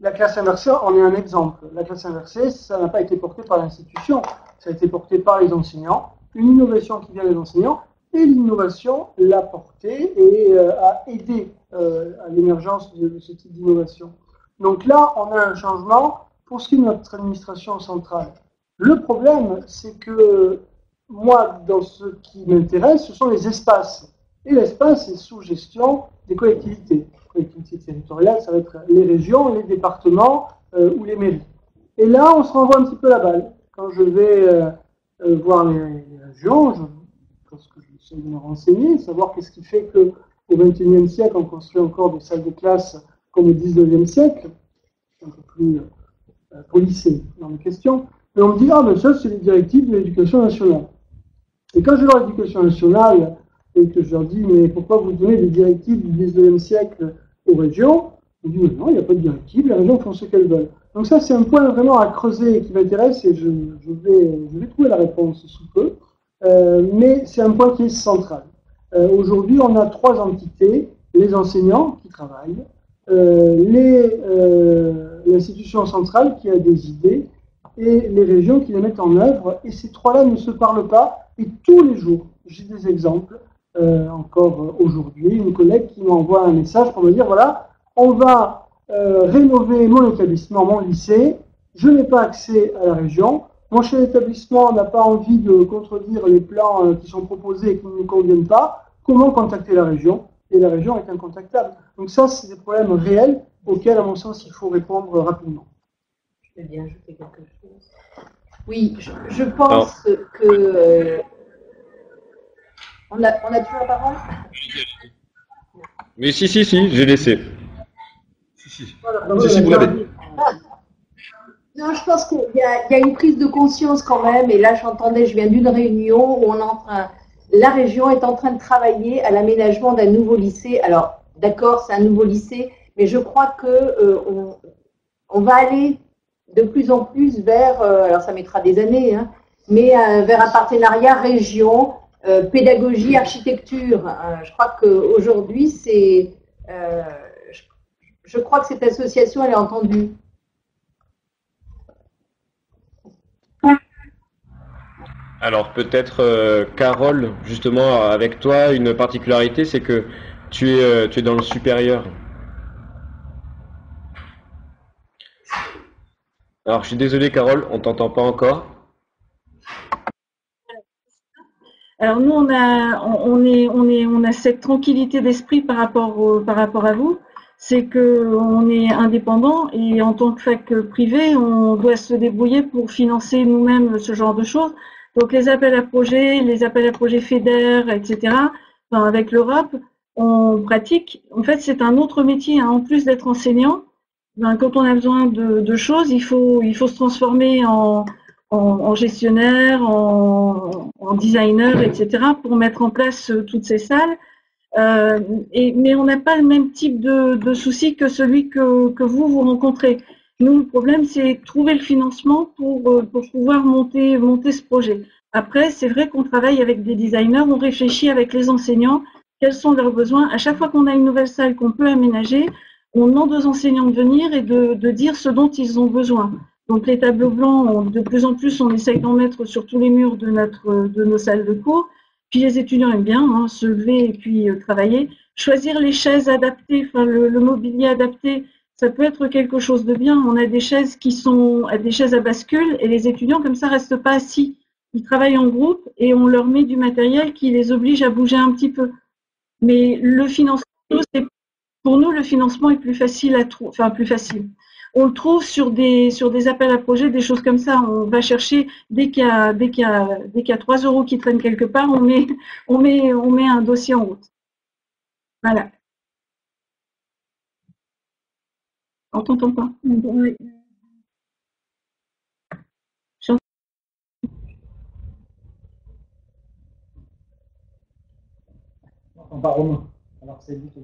La classe inversée en est un exemple. La classe inversée, ça n'a pas été porté par l'institution, ça a été porté par les enseignants. Une innovation qui vient des enseignants, et l'innovation l'a porté et a aidé à l'émergence de ce type d'innovation. Donc là, on a un changement pour ce qui est de notre administration centrale. Le problème, c'est que moi, dans ce qui m'intéresse, ce sont les espaces. Et l'espace est sous gestion des collectivités. Les collectivités territoriales, ça va être les régions, les départements ou les mairies. Et là, on se renvoie un petit peu la balle. Quand je vais voir les régions, parce que j'essaie de me renseigner, savoir qu'est-ce qui fait qu'au XXIe siècle, on construit encore des salles de classe comme au XIXe siècle, un peu plus policé dans les questions. Et on me dit, ah ben ça, c'est les directives de l'éducation nationale. Et quand je vais voir l'éducation nationale, et que je leur dis, mais pourquoi vous donnez des directives du XIXe siècle aux régions? Ils me disent, mais non, il n'y a pas de directive, les régions font ce qu'elles veulent. Donc ça, c'est un point vraiment à creuser qui m'intéresse et je vais trouver la réponse sous peu. Mais c'est un point qui est central. Aujourd'hui, on a 3 entités, les enseignants qui travaillent, l'institution centrale qui a des idées et les régions qui les mettent en œuvre. Et ces 3-là ne se parlent pas. Et tous les jours, j'ai des exemples. Encore aujourd'hui, une collègue qui m'envoie un message pour me dire, voilà, on va rénover mon établissement, mon lycée, je n'ai pas accès à la région, mon chef d'établissement n'a pas envie de contredire les plans qui sont proposés et qui ne nous conviennent pas, comment contacter la région? Et la région est incontactable. Donc ça, c'est des problèmes réels auxquels, à mon sens, il faut répondre rapidement. Je vais bien ajouter quelque chose. Oui, je pense que... On a toujours la parole? mais si, j'ai laissé. Si, Voilà, si, vous l'avez. Non, je pense qu'il y a une prise de conscience quand même. Et là, je viens d'une réunion où la région est en train de travailler à l'aménagement d'un nouveau lycée. Alors, d'accord, c'est un nouveau lycée, mais je crois que on va aller de plus en plus vers, alors ça mettra des années, hein, mais vers un partenariat région. Pédagogie, architecture. Je crois qu'aujourd'hui, je crois que cette association, elle est entendue. Alors peut-être Carole, justement avec toi, une particularité, c'est que tu es dans le supérieur. Alors je suis désolé Carole, on t'entend pas encore. Alors nous, on a cette tranquillité d'esprit par rapport à vous, c'est que on est indépendant et en tant que fac privée, on doit se débrouiller pour financer nous-mêmes ce genre de choses. Donc les appels à projets FEDER, etc. Enfin, avec l'Europe, on pratique. En fait, c'est un autre métier, hein. En plus d'être enseignant, ben, quand on a besoin de choses, il faut se transformer en gestionnaire, en designer, etc., pour mettre en place toutes ces salles. Mais on n'a pas le même type de souci que celui que vous rencontrez. Nous, le problème, c'est trouver le financement pour pouvoir monter ce projet. Après, c'est vrai qu'on travaille avec des designers, on réfléchit avec les enseignants, quels sont leurs besoins. À chaque fois qu'on a une nouvelle salle qu'on peut aménager, on demande aux enseignants de venir et de dire ce dont ils ont besoin. Donc les tableaux blancs, de plus en plus, on essaye d'en mettre sur tous les murs de nos salles de cours. Puis les étudiants aiment bien se lever et puis travailler. Choisir les chaises adaptées, enfin le mobilier adapté, ça peut être quelque chose de bien. On a des chaises qui sont des chaises à bascule et les étudiants comme ça restent pas assis. Ils travaillent en groupe et on leur met du matériel qui les oblige à bouger un petit peu. Mais le financement, pour nous, le financement est plus facile plus facile. on le trouve sur des appels à projets, des choses comme ça. On va chercher dès qu'il y a 3 euros qui traînent quelque part, on met un dossier en route. Voilà. On t'entend pas. Oui. On n'entend pas Romain. Alors c'est dit que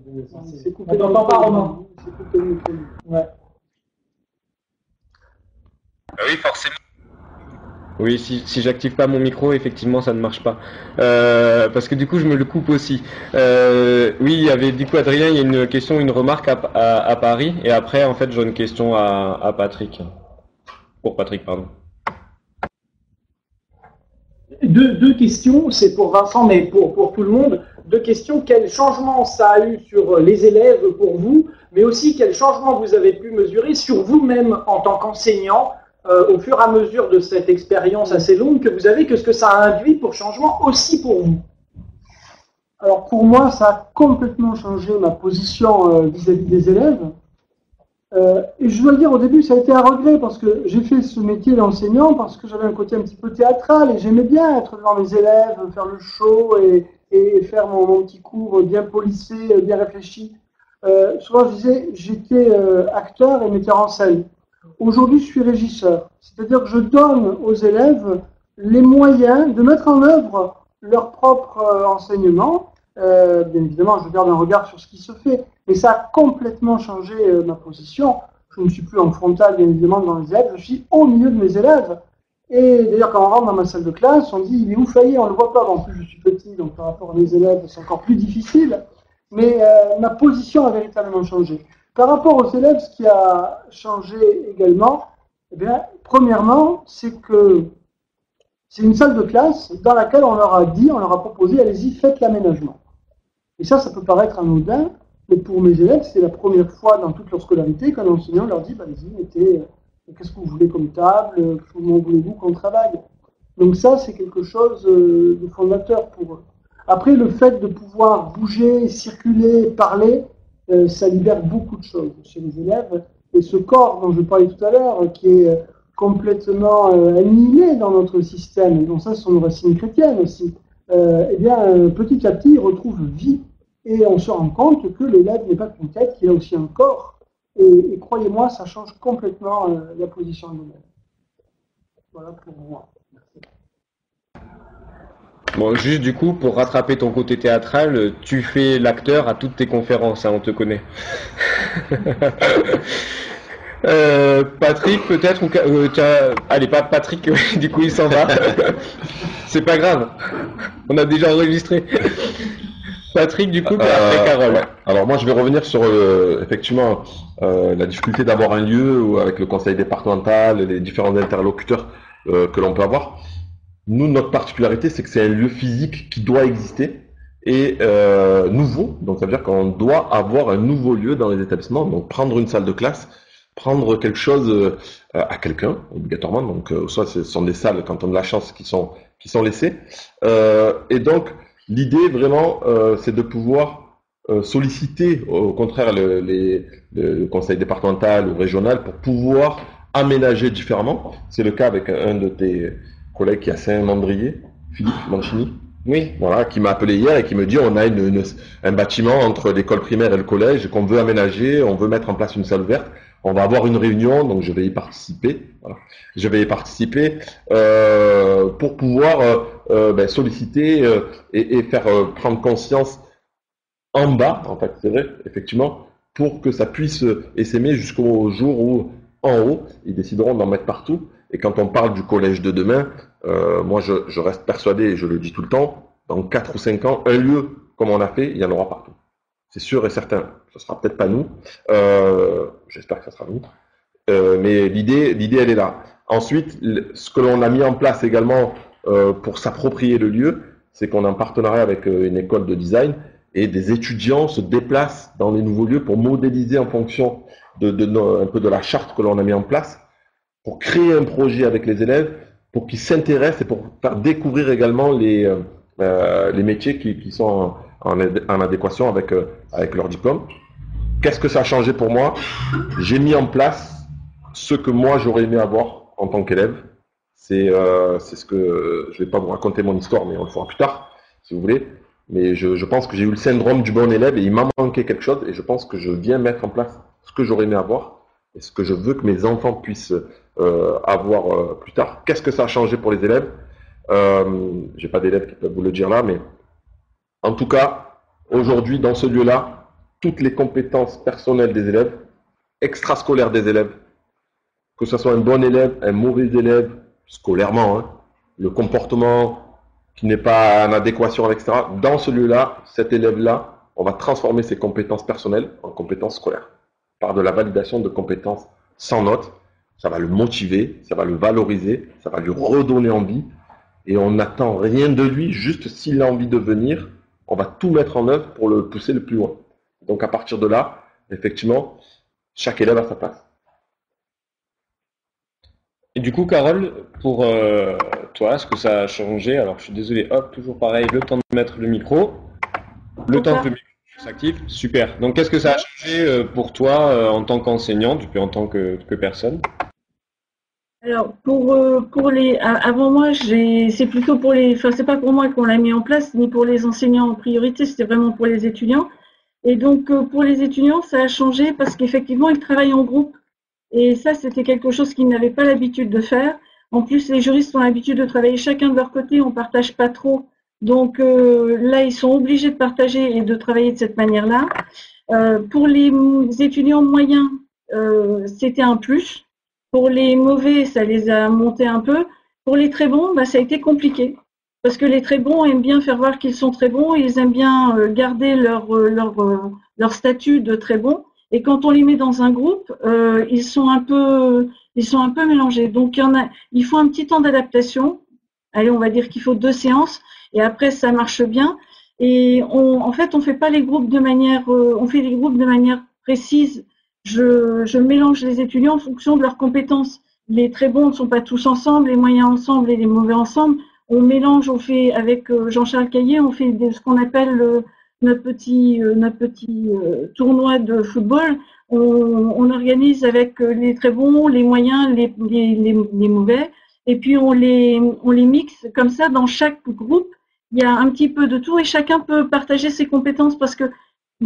c'est coupé. On n'entend pas Romain. C'est coupé le micro. Ouais. Oui, forcément. Oui, si j'active pas mon micro, effectivement, ça ne marche pas. Parce que du coup, je me le coupe aussi. Oui, il y avait du coup, Adrien, il y a une question, une remarque à Paris, et après, en fait, j'ai une question à Patrick. Pour Patrick, pardon. Deux questions, c'est pour Vincent, mais pour tout le monde. Deux questions, quel changement ça a eu sur les élèves pour vous, mais aussi quel changement vous avez pu mesurer sur vous-même en tant qu'enseignant au fur et à mesure de cette expérience assez longue que vous avez, qu'est-ce que ça a induit pour changement aussi pour vous? Alors pour moi, ça a complètement changé ma position vis-à-vis des élèves. Et je dois le dire, au début, ça a été un regret parce que j'ai fait ce métier d'enseignant parce que j'avais un côté un petit peu théâtral et j'aimais bien être devant les élèves, faire le show et faire mon petit cours bien policé, bien réfléchi. Souvent, je disais, j'étais acteur et metteur en scène. Aujourd'hui, je suis régisseur. C'est-à-dire que je donne aux élèves les moyens de mettre en œuvre leur propre enseignement. Bien évidemment, je garde un regard sur ce qui se fait, mais ça a complètement changé ma position. Je ne suis plus en frontal, bien évidemment, dans les élèves, je suis au milieu de mes élèves. Et d'ailleurs, quand on rentre dans ma salle de classe, on dit, il est où Fayet? On ne le voit pas. En plus, je suis petit, donc par rapport à mes élèves, c'est encore plus difficile. Mais ma position a véritablement changé. Par rapport aux élèves, ce qui a changé également, eh bien, premièrement, c'est que c'est une salle de classe dans laquelle on leur a dit, on leur a proposé, allez-y, faites l'aménagement. Et ça peut paraître anodin, mais pour mes élèves, c'est la première fois dans toute leur scolarité qu'un enseignant leur dit, allez-y, mettez, qu'est-ce que vous voulez comme table, comment voulez-vous qu'on travaille. Donc ça, c'est quelque chose de fondateur pour eux. Après, le fait de pouvoir bouger, circuler, parler, ça libère beaucoup de choses chez les élèves. Et ce corps dont je parlais tout à l'heure, qui est complètement annihilé dans notre système, et donc ça, ce sont nos racines chrétiennes aussi, eh bien, petit à petit, il retrouve vie. Et on se rend compte que l'élève n'est pas qu'une tête, qu'il a aussi un corps. Et croyez-moi, ça change complètement la position de l'élève. Voilà pour moi. Bon, juste du coup, pour rattraper ton côté théâtral, tu fais l'acteur à toutes tes conférences, hein, on te connaît. Patrick, peut-être, ou allez, pas Patrick, du coup il s'en va. C'est pas grave, on a déjà enregistré. Patrick, du coup, après Carole. Ouais. Alors moi, je vais revenir sur effectivement la difficulté d'avoir un lieu où, avec le conseil départemental, les différents interlocuteurs que l'on peut avoir. Nous, notre particularité, c'est que c'est un lieu physique qui doit exister et nouveau. Donc, ça veut dire qu'on doit avoir un nouveau lieu dans les établissements. Donc, prendre une salle de classe, prendre quelque chose à quelqu'un, obligatoirement. Donc, soit ce sont des salles, quand on a de la chance, qui sont laissées. Et donc, l'idée, vraiment, c'est de pouvoir solliciter, au contraire, le conseil départemental ou régional pour pouvoir aménager différemment. C'est le cas avec un de tes collègue qui est à Saint-Mandrier, Philippe Mancini, oui, voilà, qui m'a appelé hier et qui me dit on a un bâtiment entre l'école primaire et le collège qu'on veut aménager, on veut mettre en place une salle verte, on va avoir une réunion, donc je vais y participer. Voilà. Je vais y participer pour pouvoir solliciter et faire prendre conscience en bas, en fait, c'est vrai, effectivement, pour que ça puisse essaimer jusqu'au jour où, en haut, ils décideront d'en mettre partout. Et quand on parle du collège de demain, moi je reste persuadé, et je le dis tout le temps, dans 4 ou 5 ans, un lieu comme on a fait, il y en aura partout. C'est sûr et certain. Ce sera peut-être pas nous. J'espère que ce sera nous. Mais l'idée, elle est là. Ensuite, ce que l'on a mis en place également pour s'approprier le lieu, c'est qu'on est en partenariat avec une école de design et des étudiants se déplacent dans les nouveaux lieux pour modéliser en fonction un peu de la charte que l'on a mis en place, pour créer un projet avec les élèves, pour qu'ils s'intéressent et pour faire découvrir également les métiers qui sont en adéquation avec leur diplôme. Qu'est-ce que ça a changé pour moi? J'ai mis en place ce que moi j'aurais aimé avoir en tant qu'élève, c'est ce que je vais pas vous raconter mon histoire, mais on le fera plus tard, si vous voulez. Mais je pense que j'ai eu le syndrome du bon élève et il m'a manqué quelque chose et je pense que je viens mettre en place ce que j'aurais aimé avoir et ce que je veux que mes enfants puissent avoir plus tard. Qu'est-ce que ça a changé pour les élèves? J'ai pas d'élèves qui peuvent vous le dire là, mais en tout cas, aujourd'hui, dans ce lieu-là, toutes les compétences personnelles des élèves, extrascolaires des élèves, que ce soit un bon élève, un mauvais élève, scolairement, hein, le comportement qui n'est pas en adéquation avec, etc. Dans ce lieu-là, cet élève-là, on va transformer ses compétences personnelles en compétences scolaires par de la validation de compétences sans notes. Ça va le motiver, ça va le valoriser, ça va lui redonner envie. Et on n'attend rien de lui, juste s'il a envie de venir, on va tout mettre en œuvre pour le pousser le plus loin. Donc à partir de là, effectivement, chaque élève a sa place. Et du coup, Carole, pour toi, est-ce que ça a changé? Alors, je suis désolé, hop, toujours pareil, le temps de mettre le micro. Le temps que le micro s'active, super. Donc, qu'est-ce que ça a changé pour toi en tant qu'enseignante, puis en tant que personne? Alors, pour les, avant moi, c'est plutôt pour les, enfin, c'est pas pour moi qu'on l'a mis en place, ni pour les enseignants en priorité, c'était vraiment pour les étudiants. Et donc, pour les étudiants, ça a changé parce qu'effectivement, ils travaillent en groupe. Et ça, c'était quelque chose qu'ils n'avaient pas l'habitude de faire. En plus, les juristes ont l'habitude de travailler chacun de leur côté, on partage pas trop. Donc là, ils sont obligés de partager et de travailler de cette manière-là. Pour les étudiants moyens, c'était un plus. Pour les mauvais, ça les a montés un peu. Pour les très bons, bah, ça a été compliqué. Parce que les très bons aiment bien faire voir qu'ils sont très bons, ils aiment bien garder leur statut de très bons. Et quand on les met dans un groupe, ils sont un peu mélangés. Donc il faut un petit temps d'adaptation. Allez, on va dire qu'il faut 2 séances, et après ça marche bien. Et en fait, on fait pas les groupes de manière, on fait les groupes de manière précise. Je mélange les étudiants en fonction de leurs compétences. Les très bons ne sont pas tous ensemble, les moyens ensemble et les mauvais ensemble. On mélange, on fait avec Jean-Charles Caillé, on fait ce qu'on appelle notre petit tournoi de football. On organise avec les très bons, les moyens, les mauvais, et puis on les mixe comme ça. Dans chaque groupe, il y a un petit peu de tout et chacun peut partager ses compétences, parce que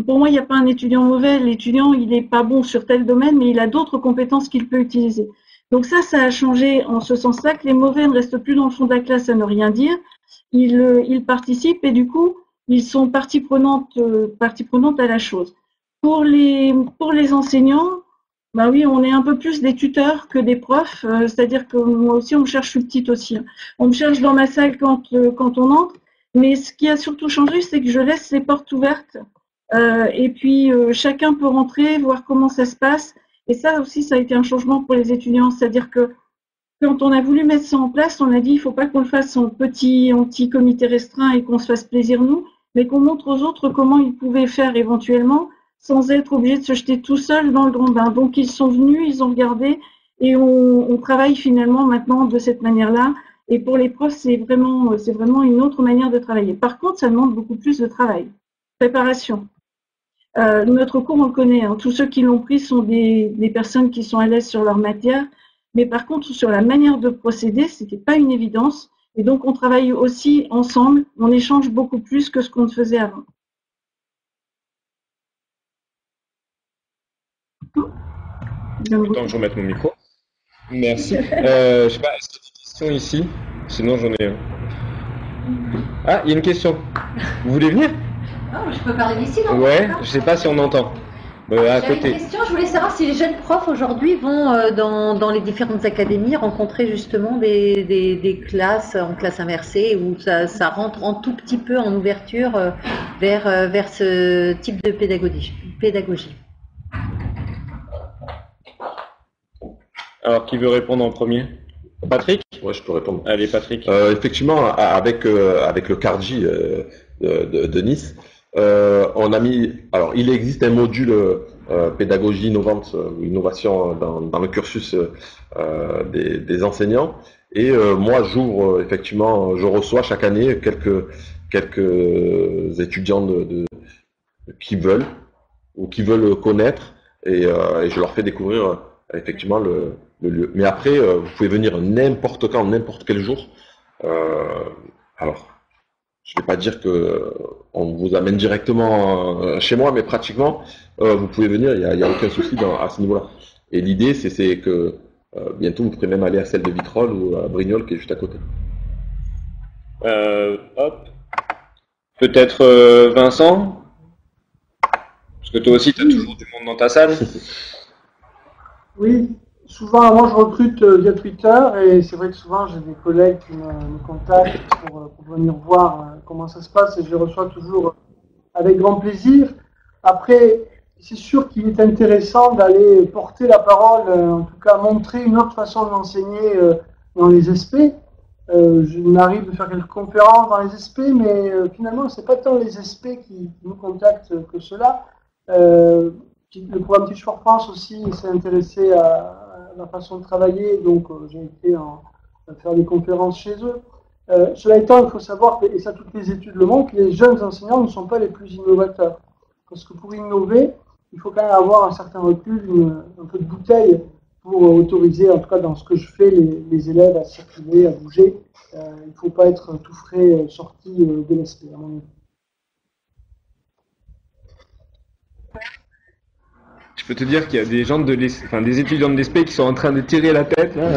pour moi, il n'y a pas un étudiant mauvais. L'étudiant, il n'est pas bon sur tel domaine, mais il a d'autres compétences qu'il peut utiliser. Donc ça a changé en ce sens-là, que les mauvais ne restent plus dans le fond de la classe à ne rien dire. Ils participent et du coup, ils sont partie prenante à la chose. Pour les enseignants, bah oui, on est un peu plus des tuteurs que des profs. C'est-à-dire que moi aussi, on me cherche, je suis petite aussi. On me cherche dans ma salle quand on entre. Mais ce qui a surtout changé, c'est que je laisse les portes ouvertes. Et puis, chacun peut rentrer, voir comment ça se passe. Et ça aussi, ça a été un changement pour les étudiants. C'est-à-dire que quand on a voulu mettre ça en place, on a dit il ne faut pas qu'on le fasse en petit comité restreint et qu'on se fasse plaisir nous, mais qu'on montre aux autres comment ils pouvaient faire éventuellement sans être obligés de se jeter tout seul dans le grand bain. Donc ils sont venus, ils ont regardé et on travaille finalement maintenant de cette manière-là. Et pour les profs, c'est vraiment une autre manière de travailler. Par contre, ça demande beaucoup plus de travail, préparation. Notre cours, on le connaît, hein. Tous ceux qui l'ont pris sont des personnes qui sont à l'aise sur leur matière. Mais par contre, sur la manière de procéder, c'était pas une évidence. Et donc, on travaille aussi ensemble. On échange beaucoup plus que ce qu'on faisait avant. Attends que je remette mon micro. Merci. Je sais pas, est-ce qu'il y a des questions ici? Sinon, j'en ai un. Ah, il y a une question. Vous voulez venir? Oh, je peux parler d'ici, non? Ouais, je sais pas si on entend. À J'avais côté. une question, je voulais savoir si les jeunes profs aujourd'hui vont dans les différentes académies rencontrer justement des classes en classe inversée, où ça rentre un tout petit peu en ouverture vers ce type de pédagogie. Alors, qui veut répondre en premier? Patrick? Ouais, je peux répondre. Allez, Patrick. Effectivement, avec le CARDI de Nice, on a mis. Alors, il existe un module pédagogie innovante, innovation dans le cursus des enseignants. Et moi, j'ouvre effectivement, je reçois chaque année quelques étudiants qui veulent ou qui veulent connaître, et je leur fais découvrir effectivement le lieu. Mais après, vous pouvez venir n'importe quand, n'importe quel jour. Alors, je vais pas dire que on vous amène directement chez moi, mais pratiquement, vous pouvez venir, il y a aucun souci à ce niveau-là. Et l'idée, c'est que bientôt, vous pourrez même aller à celle de Vitrolles ou à Brignoles qui est juste à côté. Hop. Peut-être Vincent? Parce que toi aussi, tu as toujours du monde dans ta salle. Oui, souvent, moi je recrute via Twitter et c'est vrai que souvent j'ai des collègues qui me contactent pour venir voir comment ça se passe et je les reçois toujours avec grand plaisir. Après, c'est sûr qu'il est intéressant d'aller porter la parole, en tout cas montrer une autre façon d'enseigner dans les SP. Je m'arrive de faire quelques conférences dans les SP, mais finalement, c'est pas tant les SP qui nous contactent que cela. Le programme Teach for France aussi s'est intéressé à la façon de travailler, donc j'ai été faire des conférences chez eux. Cela étant, il faut savoir, et ça toutes les études le montrent, que les jeunes enseignants ne sont pas les plus innovateurs. Parce que pour innover, il faut quand même avoir un certain recul, un peu de bouteille pour autoriser, en tout cas dans ce que je fais, les élèves à circuler, à bouger. Il ne faut pas être tout frais sorti de l'ESP, à mon avis. Je peux te dire qu'il y a des gens des étudiants de l'ESP qui sont en train de tirer la tête, là.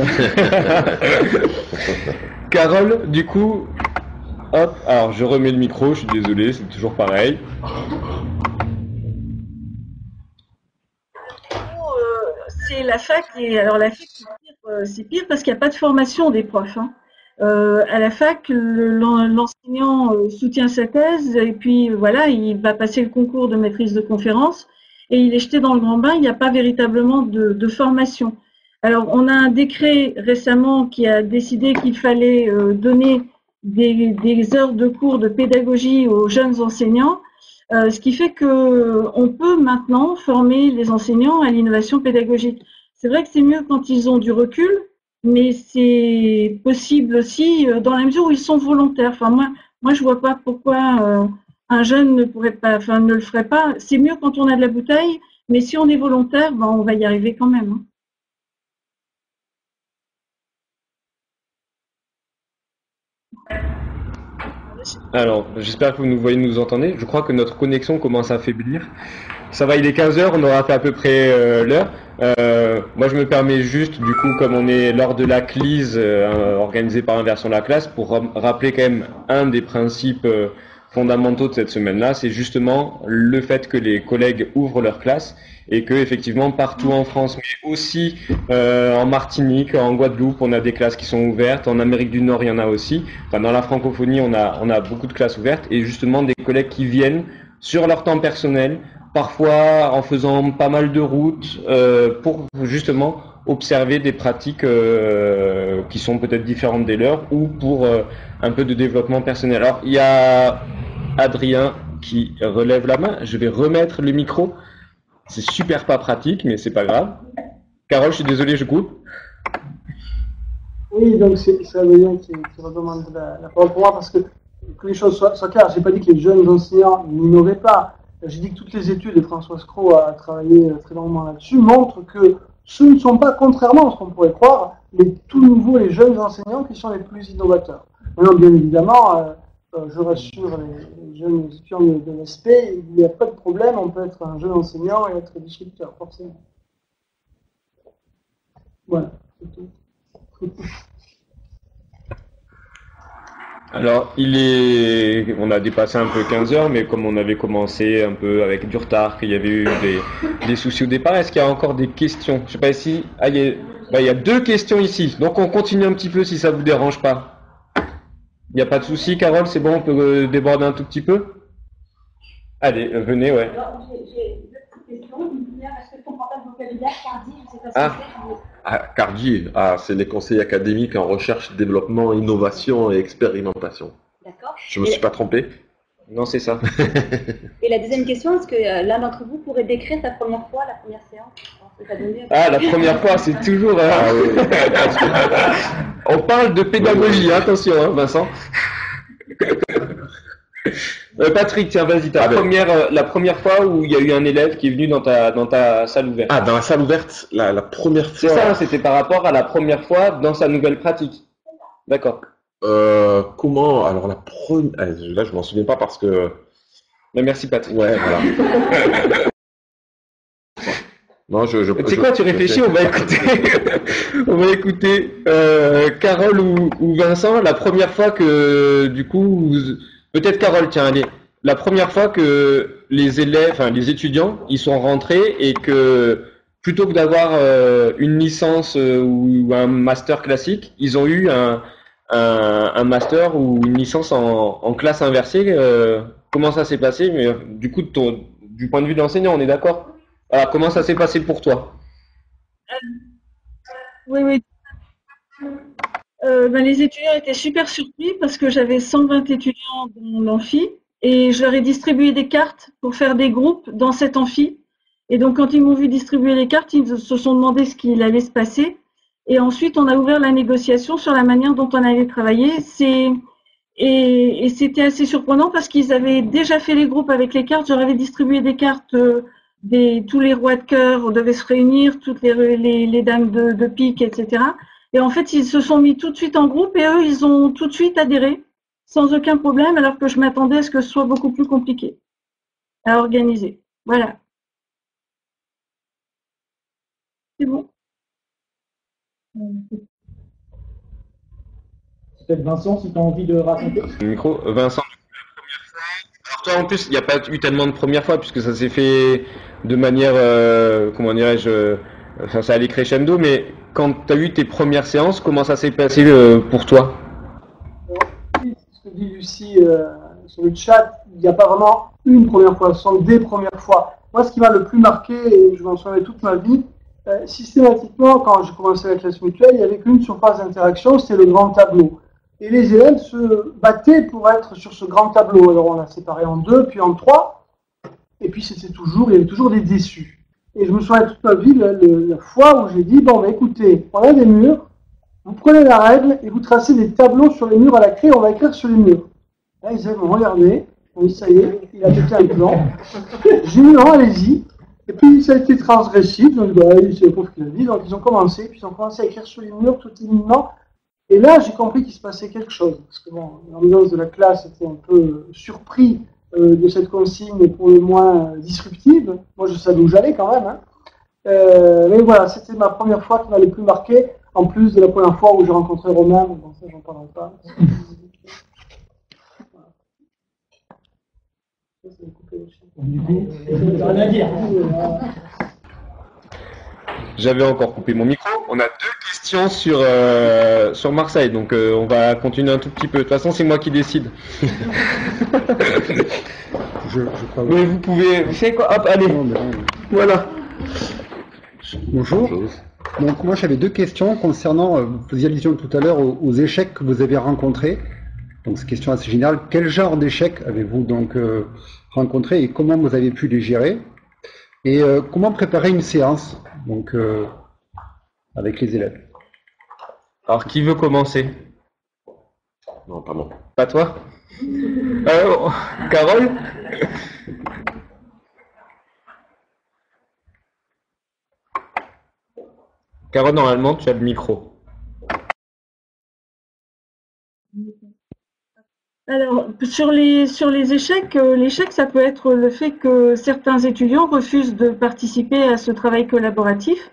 Carole, du coup, hop, alors je remets le micro, je suis désolé, c'est toujours pareil. C'est la fac, et alors la fac c'est pire parce qu'il n'y a pas de formation des profs. Hein. À la fac, l'enseignant soutient sa thèse et puis voilà, il va passer le concours de maîtrise de conférence et il est jeté dans le grand bain, il n'y a pas véritablement de formation. Alors, on a un décret récemment qui a décidé qu'il fallait donner des heures de cours de pédagogie aux jeunes enseignants, ce qui fait qu'on peut maintenant former les enseignants à l'innovation pédagogique. C'est vrai que c'est mieux quand ils ont du recul, mais c'est possible aussi dans la mesure où ils sont volontaires. Enfin, moi je vois pas pourquoi un jeune ne pourrait pas, enfin, ne le ferait pas. C'est mieux quand on a de la bouteille, mais si on est volontaire, ben, on va y arriver quand même. Hein. Alors, j'espère que vous nous voyez, nous entendez. Je crois que notre connexion commence à faiblir. Ça va, il est 15 heures, on aura fait à peu près l'heure. Moi, je me permets juste, du coup, comme on est lors de la CLISE organisée par Inversion la classe, pour rappeler quand même un des principes fondamentaux de cette semaine-là, c'est justement le fait que les collègues ouvrent leur classe et que effectivement partout en France, mais aussi en Martinique, en Guadeloupe, on a des classes qui sont ouvertes. En Amérique du Nord, il y en a aussi. Enfin, dans la francophonie, on a beaucoup de classes ouvertes et justement des collègues qui viennent sur leur temps personnel, parfois en faisant pas mal de routes pour justement observer des pratiques qui sont peut-être différentes des leurs ou pour un peu de développement personnel. Alors, il y a Adrien qui relève la main. Je vais remettre le micro. C'est super pas pratique, mais c'est pas grave. Carole, je suis désolé, je coupe. Oui, donc c'est Adrien qui redemande la parole pour moi parce que les choses soient claires. Je n'ai pas dit que les jeunes enseignants n'innovaient pas. J'ai dit que toutes les études, et François Scro a travaillé très longuement là-dessus, montrent que ce ne sont pas, contrairement à ce qu'on pourrait croire, les tout nouveaux, les jeunes enseignants qui sont les plus innovateurs. Maintenant, bien évidemment, je rassure les jeunes étudiants de l'ESP, il n'y a pas de problème, on peut être un jeune enseignant et être disrupteur, forcément. Voilà, c'est tout. Alors, on a dépassé un peu 15 heures, mais comme on avait commencé un peu avec du retard, qu'il y avait eu des soucis au départ, est-ce qu'il y a encore des questions? Je sais pas si, il y a 2 questions ici, donc on continue un petit peu si ça vous dérange pas. Il n'y a pas de souci, Carole, c'est bon, on peut déborder un tout petit peu? Allez, venez, ouais. Alors, j'ai 2 petites questions. Une première, est-ce que je comprends pas le vocabulaire Cardi? Je sais pas ce que c'est. Cardi, c'est les conseils académiques en recherche, développement, innovation et expérimentation. D'accord. Je me suis pas trompé? Non, c'est ça. Et la deuxième question, est-ce que l'un d'entre vous pourrait décrire sa première fois, la première séance? La première fois, c'est toujours... On parle de pédagogie, attention, hein, Vincent. Patrick, tiens, vas-y, la première fois où il y a eu un élève qui est venu dans ta salle ouverte. Ah, dans la salle ouverte, la première fois. C'est ça, c'était par rapport à la première fois dans sa nouvelle pratique. D'accord. Comment? Alors, la première. Là, je m'en souviens pas parce que. Mais merci, Patrick. Ouais, voilà. Non, tu sais quoi, tu réfléchis, on va écouter, on va écouter Carole ou Vincent, la première fois que, du coup, peut-être Carole, tiens, allez, la première fois que les élèves, enfin les étudiants, ils sont rentrés et que plutôt que d'avoir une licence ou un master classique, ils ont eu un master ou une licence en classe inversée. Comment ça s'est passé? Mais du coup, du point de vue de l'enseignant, on est d'accord? Alors, comment ça s'est passé pour toi? Oui. Les étudiants étaient super surpris parce que j'avais 120 étudiants dans l'amphi et je leur ai distribué des cartes pour faire des groupes dans cet amphi. Et donc, quand ils m'ont vu distribuer les cartes, ils se sont demandé ce qu'il allait se passer. Et ensuite, on a ouvert la négociation sur la manière dont on allait travailler. Et c'était assez surprenant parce qu'ils avaient déjà fait les groupes avec les cartes. Je leur avais distribué des cartes. Tous les rois de cœur devaient se réunir, toutes les dames de pique, etc. Et en fait, ils se sont mis tout de suite en groupe et eux, ils ont tout de suite adhéré sans aucun problème, alors que je m'attendais à ce que ce soit beaucoup plus compliqué à organiser. Voilà. C'est bon. Peut-être Vincent, si tu as envie de raconter. Le micro, Vincent. Alors toi, en plus, il n'y a pas eu tellement de première fois puisque ça s'est fait de manière, comment dirais-je, enfin ça allait crescendo, mais quand tu as eu tes premières séances, comment ça s'est passé pour toi? Ce que dit Lucie sur le chat, il n'y a pas vraiment une première fois, ce sont des premières fois. Moi, ce qui m'a le plus marqué, et je m'en souviens toute ma vie, systématiquement, quand j'ai commencé la classe mutuelle, il n'y avait qu'une surface d'interaction, c'était le grand tableau. Et les élèves se battaient pour être sur ce grand tableau. Alors on l'a séparé en 2, puis en 3, et puis il y avait toujours des déçus. Et je me souviens toute ma vie, la fois où j'ai dit, bon, écoutez, on a des murs, vous prenez la règle et vous tracez des tableaux sur les murs à la craie, on va écrire sur les murs. Là, ils m'ont regardé, on dit, ça y est, il a pété un plan. J'ai dit, non, allez-y. Et puis ça a été transgressif, donc c'est le prof qui l'a dit, donc ils ont commencé à écrire sur les murs tout timidement. Et là, j'ai compris qu'il se passait quelque chose, parce que bon, l'ambiance de la classe était un peu surpris de cette consigne pour le moins disruptive. Moi, je savais où j'allais quand même. Hein. Mais voilà, c'était ma première fois qui m'a le plus marqué, en plus de la première fois où j'ai rencontré Romain, mais bon, ça, j'en parlerai pas. Du coup, rien à dire. J'avais encore coupé mon micro. On a 2 questions sur Marseille, donc on va continuer un tout petit peu. De toute façon, c'est moi qui décide. Je crois. Mais vous pouvez. Vous savez quoi? Hop, allez. Voilà. Bonjour. Donc moi, j'avais 2 questions concernant. Vous faisiez allusion tout à l'heure aux échecs que vous avez rencontrés. Donc c'est une question assez générale. Quel genre d'échecs avez-vous donc rencontré et comment vous avez pu les gérer? Et comment préparer une séance donc avec les élèves? Alors, qui veut commencer? Non, pas moi. Pas toi? Carole? Carole, normalement, tu as le micro. Alors, sur les échecs, l'échec, ça peut être le fait que certains étudiants refusent de participer à ce travail collaboratif.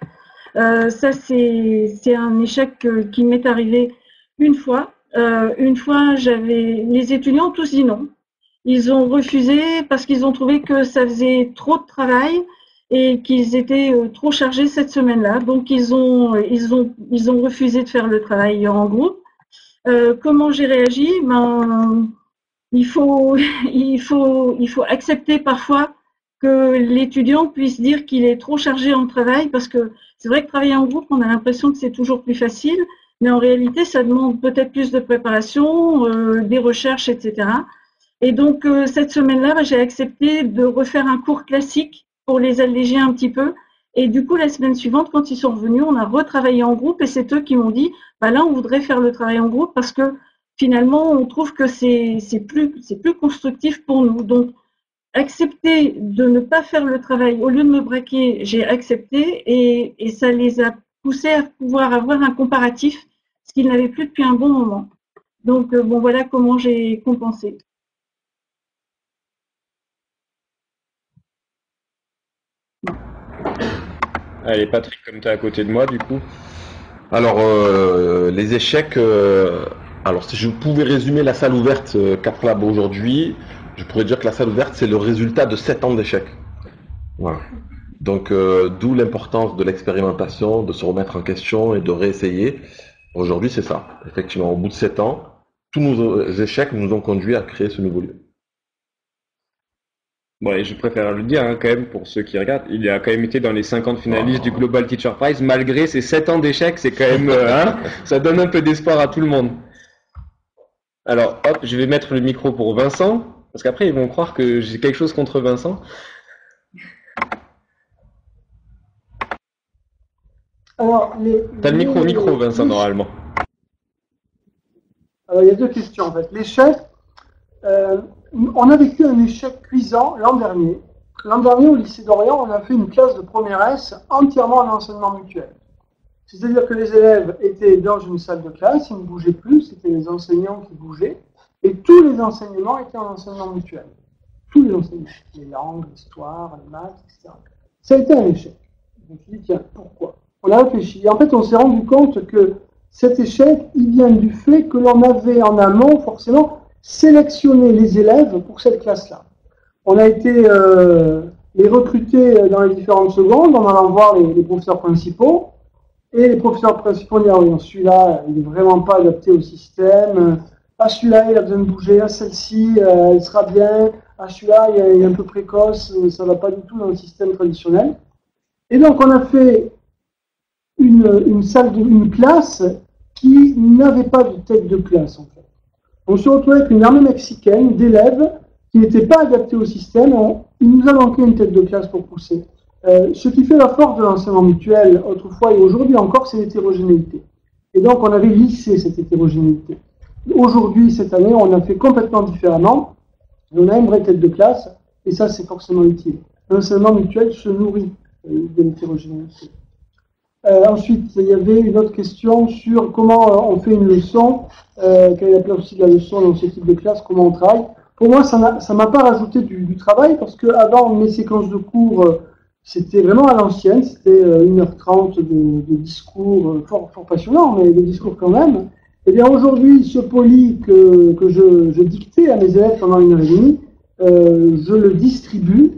Ça, c'est un échec qui m'est arrivé une fois. Les étudiants ont tous dit non. Ils ont refusé parce qu'ils ont trouvé que ça faisait trop de travail et qu'ils étaient trop chargés cette semaine-là. Donc, ils ont refusé de faire le travail en groupe. Comment j'ai réagi? Il faut accepter parfois que l'étudiant puisse dire qu'il est trop chargé en travail, parce que c'est vrai que travailler en groupe, on a l'impression que c'est toujours plus facile, mais en réalité, ça demande peut-être plus de préparation, des recherches, etc. Et donc, cette semaine-là, j'ai accepté de refaire un cours classique pour les alléger un petit peu. Et du coup, la semaine suivante, quand ils sont revenus, on a retravaillé en groupe et c'est eux qui m'ont dit, là, on voudrait faire le travail en groupe parce que finalement, on trouve que c'est plus constructif pour nous. Donc, accepter de ne pas faire le travail, au lieu de me braquer, j'ai accepté et ça les a poussés à pouvoir avoir un comparatif, ce qu'ils n'avaient plus depuis un bon moment. Donc, bon, voilà comment j'ai compensé. Allez, Patrick, comme tu es à côté de moi, du coup. Alors, les échecs, alors si je pouvais résumer la salle ouverte CAFLAB aujourd'hui, je pourrais dire que la salle ouverte, c'est le résultat de 7 ans d'échecs. Voilà. Donc, d'où l'importance de l'expérimentation, de se remettre en question et de réessayer. Aujourd'hui, c'est ça. Effectivement, au bout de 7 ans, tous nos échecs nous ont conduit à créer ce nouveau lieu. Bon, et je préfère le dire hein, quand même pour ceux qui regardent, il a quand même été dans les 50 finalistes du Global Teacher Prize, malgré ces 7 ans d'échecs, c'est quand même, ça donne un peu d'espoir à tout le monde. Alors, hop, je vais mettre le micro pour Vincent, parce qu'après ils vont croire que j'ai quelque chose contre Vincent. Alors, t'as le micro, Vincent, normalement. Alors, il y a 2 questions en fait. L'échec, on a vécu un échec cuisant l'an dernier. L'an dernier, au lycée d'Orient, on a fait une classe de première S entièrement en enseignement mutuel. C'est-à-dire que les élèves étaient dans une salle de classe, ils ne bougeaient plus, c'était les enseignants qui bougeaient, et tous les enseignements étaient en enseignement mutuel. Tous les enseignements, les langues, l'histoire, les maths, etc. Ça a été un échec. Je me suis dit, tiens, pourquoi? On a réfléchi. Et en fait, on s'est rendu compte que cet échec, il vient du fait que l'on avait en amont, forcément, sélectionné les élèves pour cette classe-là. On a été les recruter dans les différentes secondes en allant voir les professeurs principaux. Et les professeurs principaux disent, ah oui, celui-là, il n'est vraiment pas adapté au système. Ah, celui-là, il a besoin de bouger. Ah, celle-ci, il sera bien. Ah, celui-là, il est un peu précoce. Ça ne va pas du tout dans le système traditionnel. Et donc, on a fait une classe qui n'avait pas de tête de classe, en fait. On se retrouvait avec une armée mexicaine d'élèves qui n'étaient pas adaptés au système. Il nous a manqué une tête de classe pour pousser. Ce qui fait la force de l'enseignement mutuel, autrefois et aujourd'hui encore, c'est l'hétérogénéité. Et donc, on avait lissé cette hétérogénéité. Aujourd'hui, cette année, on a fait complètement différemment. On a une vraie tête de classe, et ça, c'est forcément utile. L'enseignement mutuel se nourrit de l'hétérogénéité. Ensuite, il y avait une autre question sur comment on fait une leçon, quelle est la place aussi de la leçon dans ce type de classe, comment on travaille. Pour moi, ça m'a pas rajouté du travail, parce qu'avant, mes séquences de cours, c'était vraiment à l'ancienne, c'était 1h30 de discours fort passionnant, mais des discours quand même. Et bien aujourd'hui, ce poly que je dictais à mes élèves pendant 1h30, je le distribue.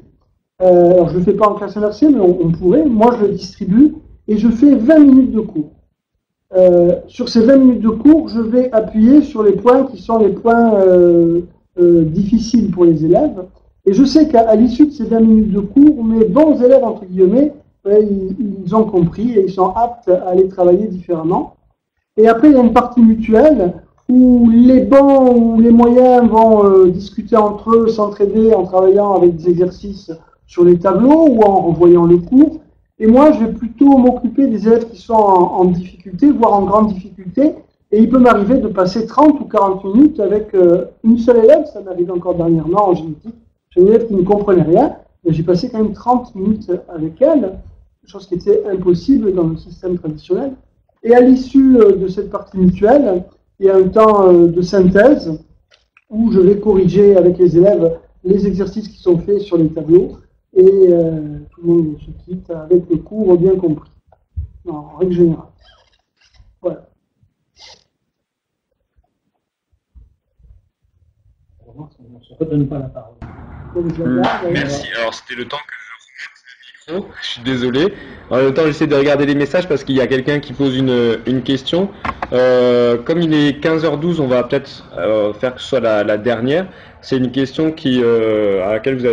Alors je ne le fais pas en classe inversée, mais on pourrait. Moi, je le distribue et je fais 20 minutes de cours. Sur ces 20 minutes de cours, je vais appuyer sur les points qui sont les points difficiles pour les élèves. Et je sais qu'à l'issue de ces 20 minutes de cours, mes bons élèves, entre guillemets, ils ont compris et ils sont aptes à aller travailler différemment. Et après, il y a une partie mutuelle où les bons ou les moyens vont discuter entre eux, s'entraider en travaillant avec des exercices sur les tableaux ou en renvoyant le cours. Et moi, je vais plutôt m'occuper des élèves qui sont en difficulté, voire en grande difficulté. Et il peut m'arriver de passer 30 ou 40 minutes avec une seule élève, ça m'arrive encore dernièrement en génétique. J'ai une élève qui ne comprenait rien, mais j'ai passé quand même 30 minutes avec elle, chose qui était impossible dans le système traditionnel. Et à l'issue de cette partie mutuelle, il y a un temps de synthèse où je vais corriger avec les élèves les exercices qui sont faits sur les tableaux et tout le monde se quitte avec le cours bien compris, en règle générale. Voilà. On ne se redonne pas la parole. Merci. Alors, c'était le temps que je remette le micro. Je suis désolé. En même temps, j'essaie de regarder les messages parce qu'il y a quelqu'un qui pose une question. Comme il est 15h12, on va peut-être faire que ce soit la dernière. C'est une question à laquelle vous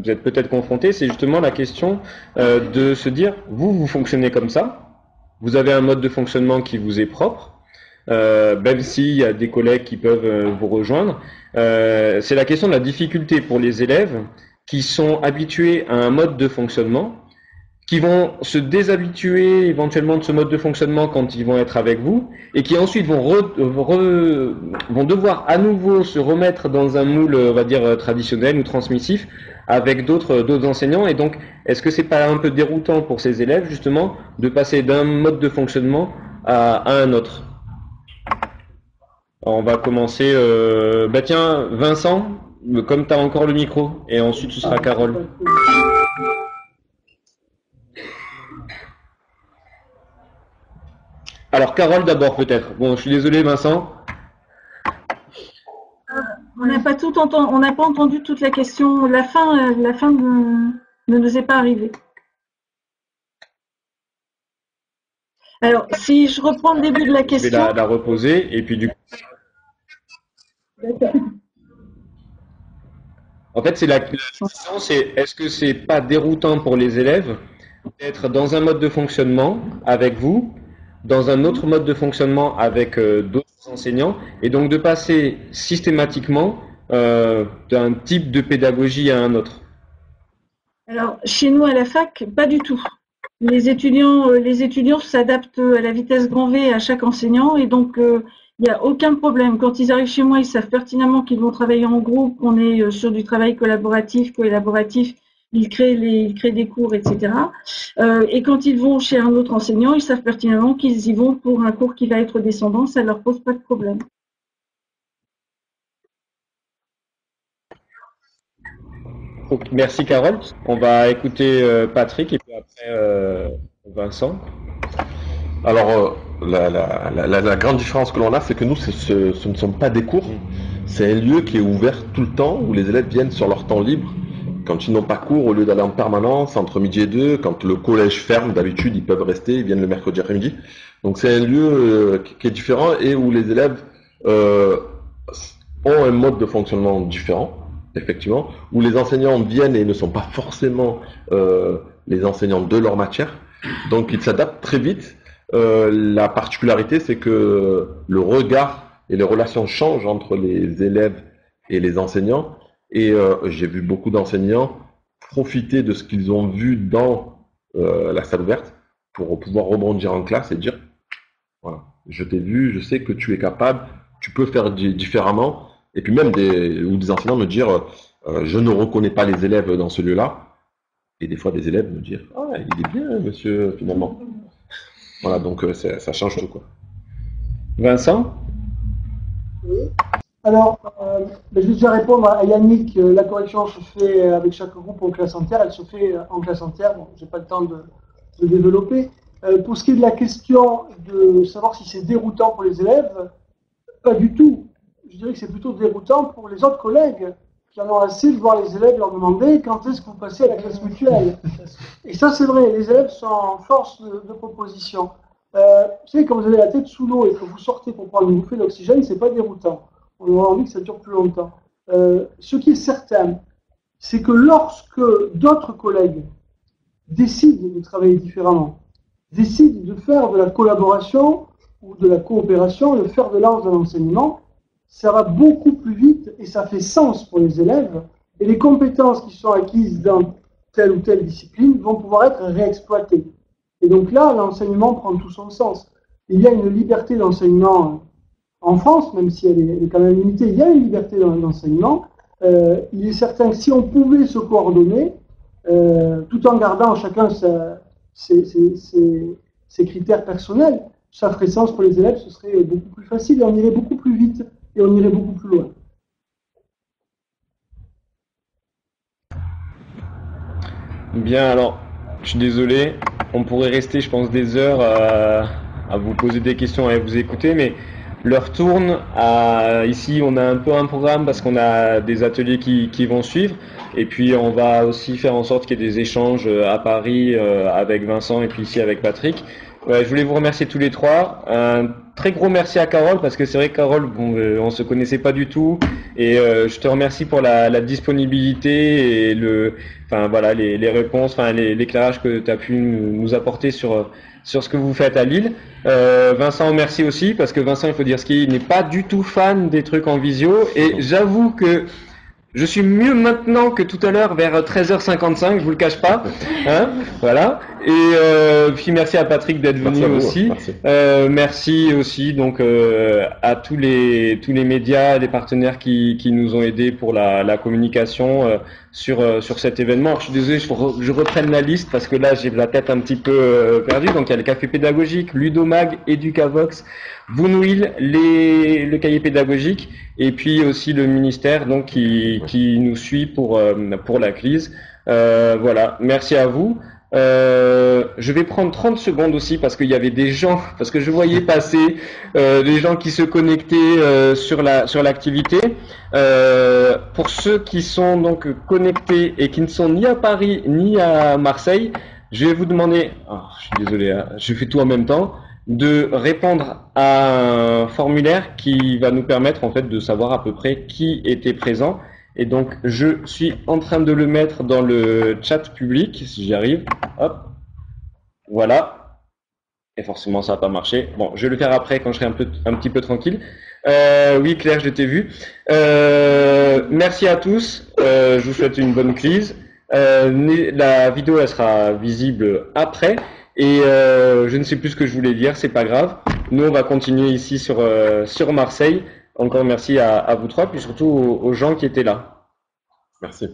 êtes peut-être confronté. C'est justement la question de se dire, vous fonctionnez comme ça. Vous avez un mode de fonctionnement qui vous est propre. Même s'il y a des collègues qui peuvent vous rejoindre. C'est la question de la difficulté pour les élèves qui sont habitués à un mode de fonctionnement. qui vont se déshabituer éventuellement de ce mode de fonctionnement quand ils vont être avec vous, et qui ensuite vont devoir à nouveau se remettre dans un moule, on va dire, traditionnel ou transmissif, avec d'autres enseignants. Et donc, est-ce que c'est pas un peu déroutant pour ces élèves, justement, de passer d'un mode de fonctionnement à un autre? Alors, on va commencer, tiens, Vincent, comme tu as encore le micro, et ensuite ce sera Carole. Alors, Carole d'abord, peut-être. Bon, je suis désolé, Vincent. On n'a pas entendu toute la question. La fin ne nous est pas arrivée. Alors, si je reprends le début de la question. Je vais la reposer, et puis du coup. D'accord. En fait, la question, c'est est-ce que c'est pas déroutant pour les élèves d'être dans un mode de fonctionnement avec vous, dans un autre mode de fonctionnement avec d'autres enseignants, et donc de passer systématiquement d'un type de pédagogie à un autre? Alors, chez nous à la fac, pas du tout. Les étudiants s'adaptent à la vitesse grand V à chaque enseignant, et donc il n'y a aucun problème. Quand ils arrivent chez moi, ils savent pertinemment qu'ils vont travailler en groupe, qu'on est sur du travail collaboratif, coélaboratif. Ils créent des cours, etc. Et quand ils vont chez un autre enseignant, ils savent pertinemment qu'ils y vont pour un cours qui va être descendant, ça ne leur pose pas de problème. Merci Carole. On va écouter Patrick et puis après Vincent. Alors, la grande différence que l'on a, c'est que nous, ce ne sont pas des cours. C'est un lieu qui est ouvert tout le temps, où les élèves viennent sur leur temps libre. Quand ils n'ont pas cours, au lieu d'aller en permanence, entre midi et 2, quand le collège ferme, d'habitude, ils peuvent rester, ils viennent le mercredi après-midi. Donc c'est un lieu qui est différent et où les élèves ont un mode de fonctionnement différent, effectivement, où les enseignants viennent et ne sont pas forcément les enseignants de leur matière. Donc ils s'adaptent très vite. La particularité, c'est que le regard et les relations changent entre les élèves et les enseignants. Et j'ai vu beaucoup d'enseignants profiter de ce qu'ils ont vu dans la salle ouverte pour pouvoir rebondir en classe et dire voilà, je t'ai vu, je sais que tu es capable, tu peux faire différemment. Et puis même des enseignants me dire je ne reconnais pas les élèves dans ce lieu-là. Et des fois des élèves me dire ah, il est bien monsieur finalement. Voilà, donc ça change tout quoi. Vincent? Oui. Alors, je vais déjà répondre à Yannick. La correction se fait avec chaque groupe en classe entière. Elle se fait en classe entière. Bon, j'ai pas le temps de développer. Pour ce qui est de la question de savoir si c'est déroutant pour les élèves, pas du tout. Je dirais que c'est plutôt déroutant pour les autres collègues qui en ont assez de voir les élèves leur demander quand est-ce que vous passez à la classe mutuelle. Et ça, c'est vrai. Les élèves sont en force de proposition. Vous savez, quand vous avez la tête sous l'eau et que vous sortez pour prendre une bouffée d'oxygène, c'est pas déroutant. On a envie que ça dure plus longtemps. Ce qui est certain, c'est que lorsque d'autres collègues décident de travailler différemment, décident de faire de la collaboration ou de la coopération, le fer de lance de l'enseignement, ça va beaucoup plus vite et ça fait sens pour les élèves. Et les compétences qui sont acquises dans telle ou telle discipline vont pouvoir être réexploitées. Et donc là, l'enseignement prend tout son sens. Il y a une liberté d'enseignement en France, même si elle est quand même limitée, il y a une liberté dans l'enseignement. Il est certain que si on pouvait se coordonner, tout en gardant chacun ses critères personnels, ça ferait sens pour les élèves, ce serait beaucoup plus facile et on irait beaucoup plus vite et on irait beaucoup plus loin. Bien, alors, je suis désolé, on pourrait rester, je pense, des heures à vous poser des questions et à vous écouter, mais l'heure tourne. Ici, on a un peu un programme parce qu'on a des ateliers qui vont suivre. Et puis, on va aussi faire en sorte qu'il y ait des échanges à Paris avec Vincent et puis ici avec Patrick. Je voulais vous remercier tous les trois. Un très gros merci à Carole parce que c'est vrai que Carole, on se connaissait pas du tout. Et je te remercie pour la disponibilité et les réponses, l'éclairage que tu as pu nous apporter sur ce que vous faites à Lille. Vincent, merci aussi, parce que Vincent, il faut dire ce qu'il n'est pas du tout fan des trucs en visio, et j'avoue que je suis mieux maintenant que tout à l'heure vers 13h55, je vous le cache pas, hein, voilà. Et puis merci à Patrick d'être venu aussi. Merci. Merci aussi donc à tous les médias, les partenaires qui nous ont aidés pour la communication sur cet événement. Alors, je suis désolé, je reprenne la liste parce que là j'ai la tête un petit peu perdue. Donc il y a le café pédagogique, Ludomag, Educavox, Vounouil, le cahier pédagogique et puis aussi le ministère donc qui nous suit pour la CLIS. Voilà, merci à vous. Je vais prendre 30 secondes aussi parce qu'il y avait des gens, parce que je voyais passer des gens qui se connectaient sur l'activité. Pour ceux qui sont donc connectés et qui ne sont ni à Paris ni à Marseille, je vais vous demander, je suis désolé, hein, je fais tout en même temps, de répondre à un formulaire qui va nous permettre en fait de savoir à peu près qui était présent. Et donc, je suis en train de le mettre dans le chat public, si j'y arrive. Hop. Voilà. Et forcément, ça n'a pas marché. Bon, je vais le faire après quand je serai un petit peu tranquille. Oui, Claire, je t'ai vu. Merci à tous. Je vous souhaite une bonne CLIS. La vidéo, elle sera visible après. Et je ne sais plus ce que je voulais dire, c'est pas grave. Nous, on va continuer ici sur Marseille. Encore merci à vous trois, puis surtout aux gens qui étaient là. Merci.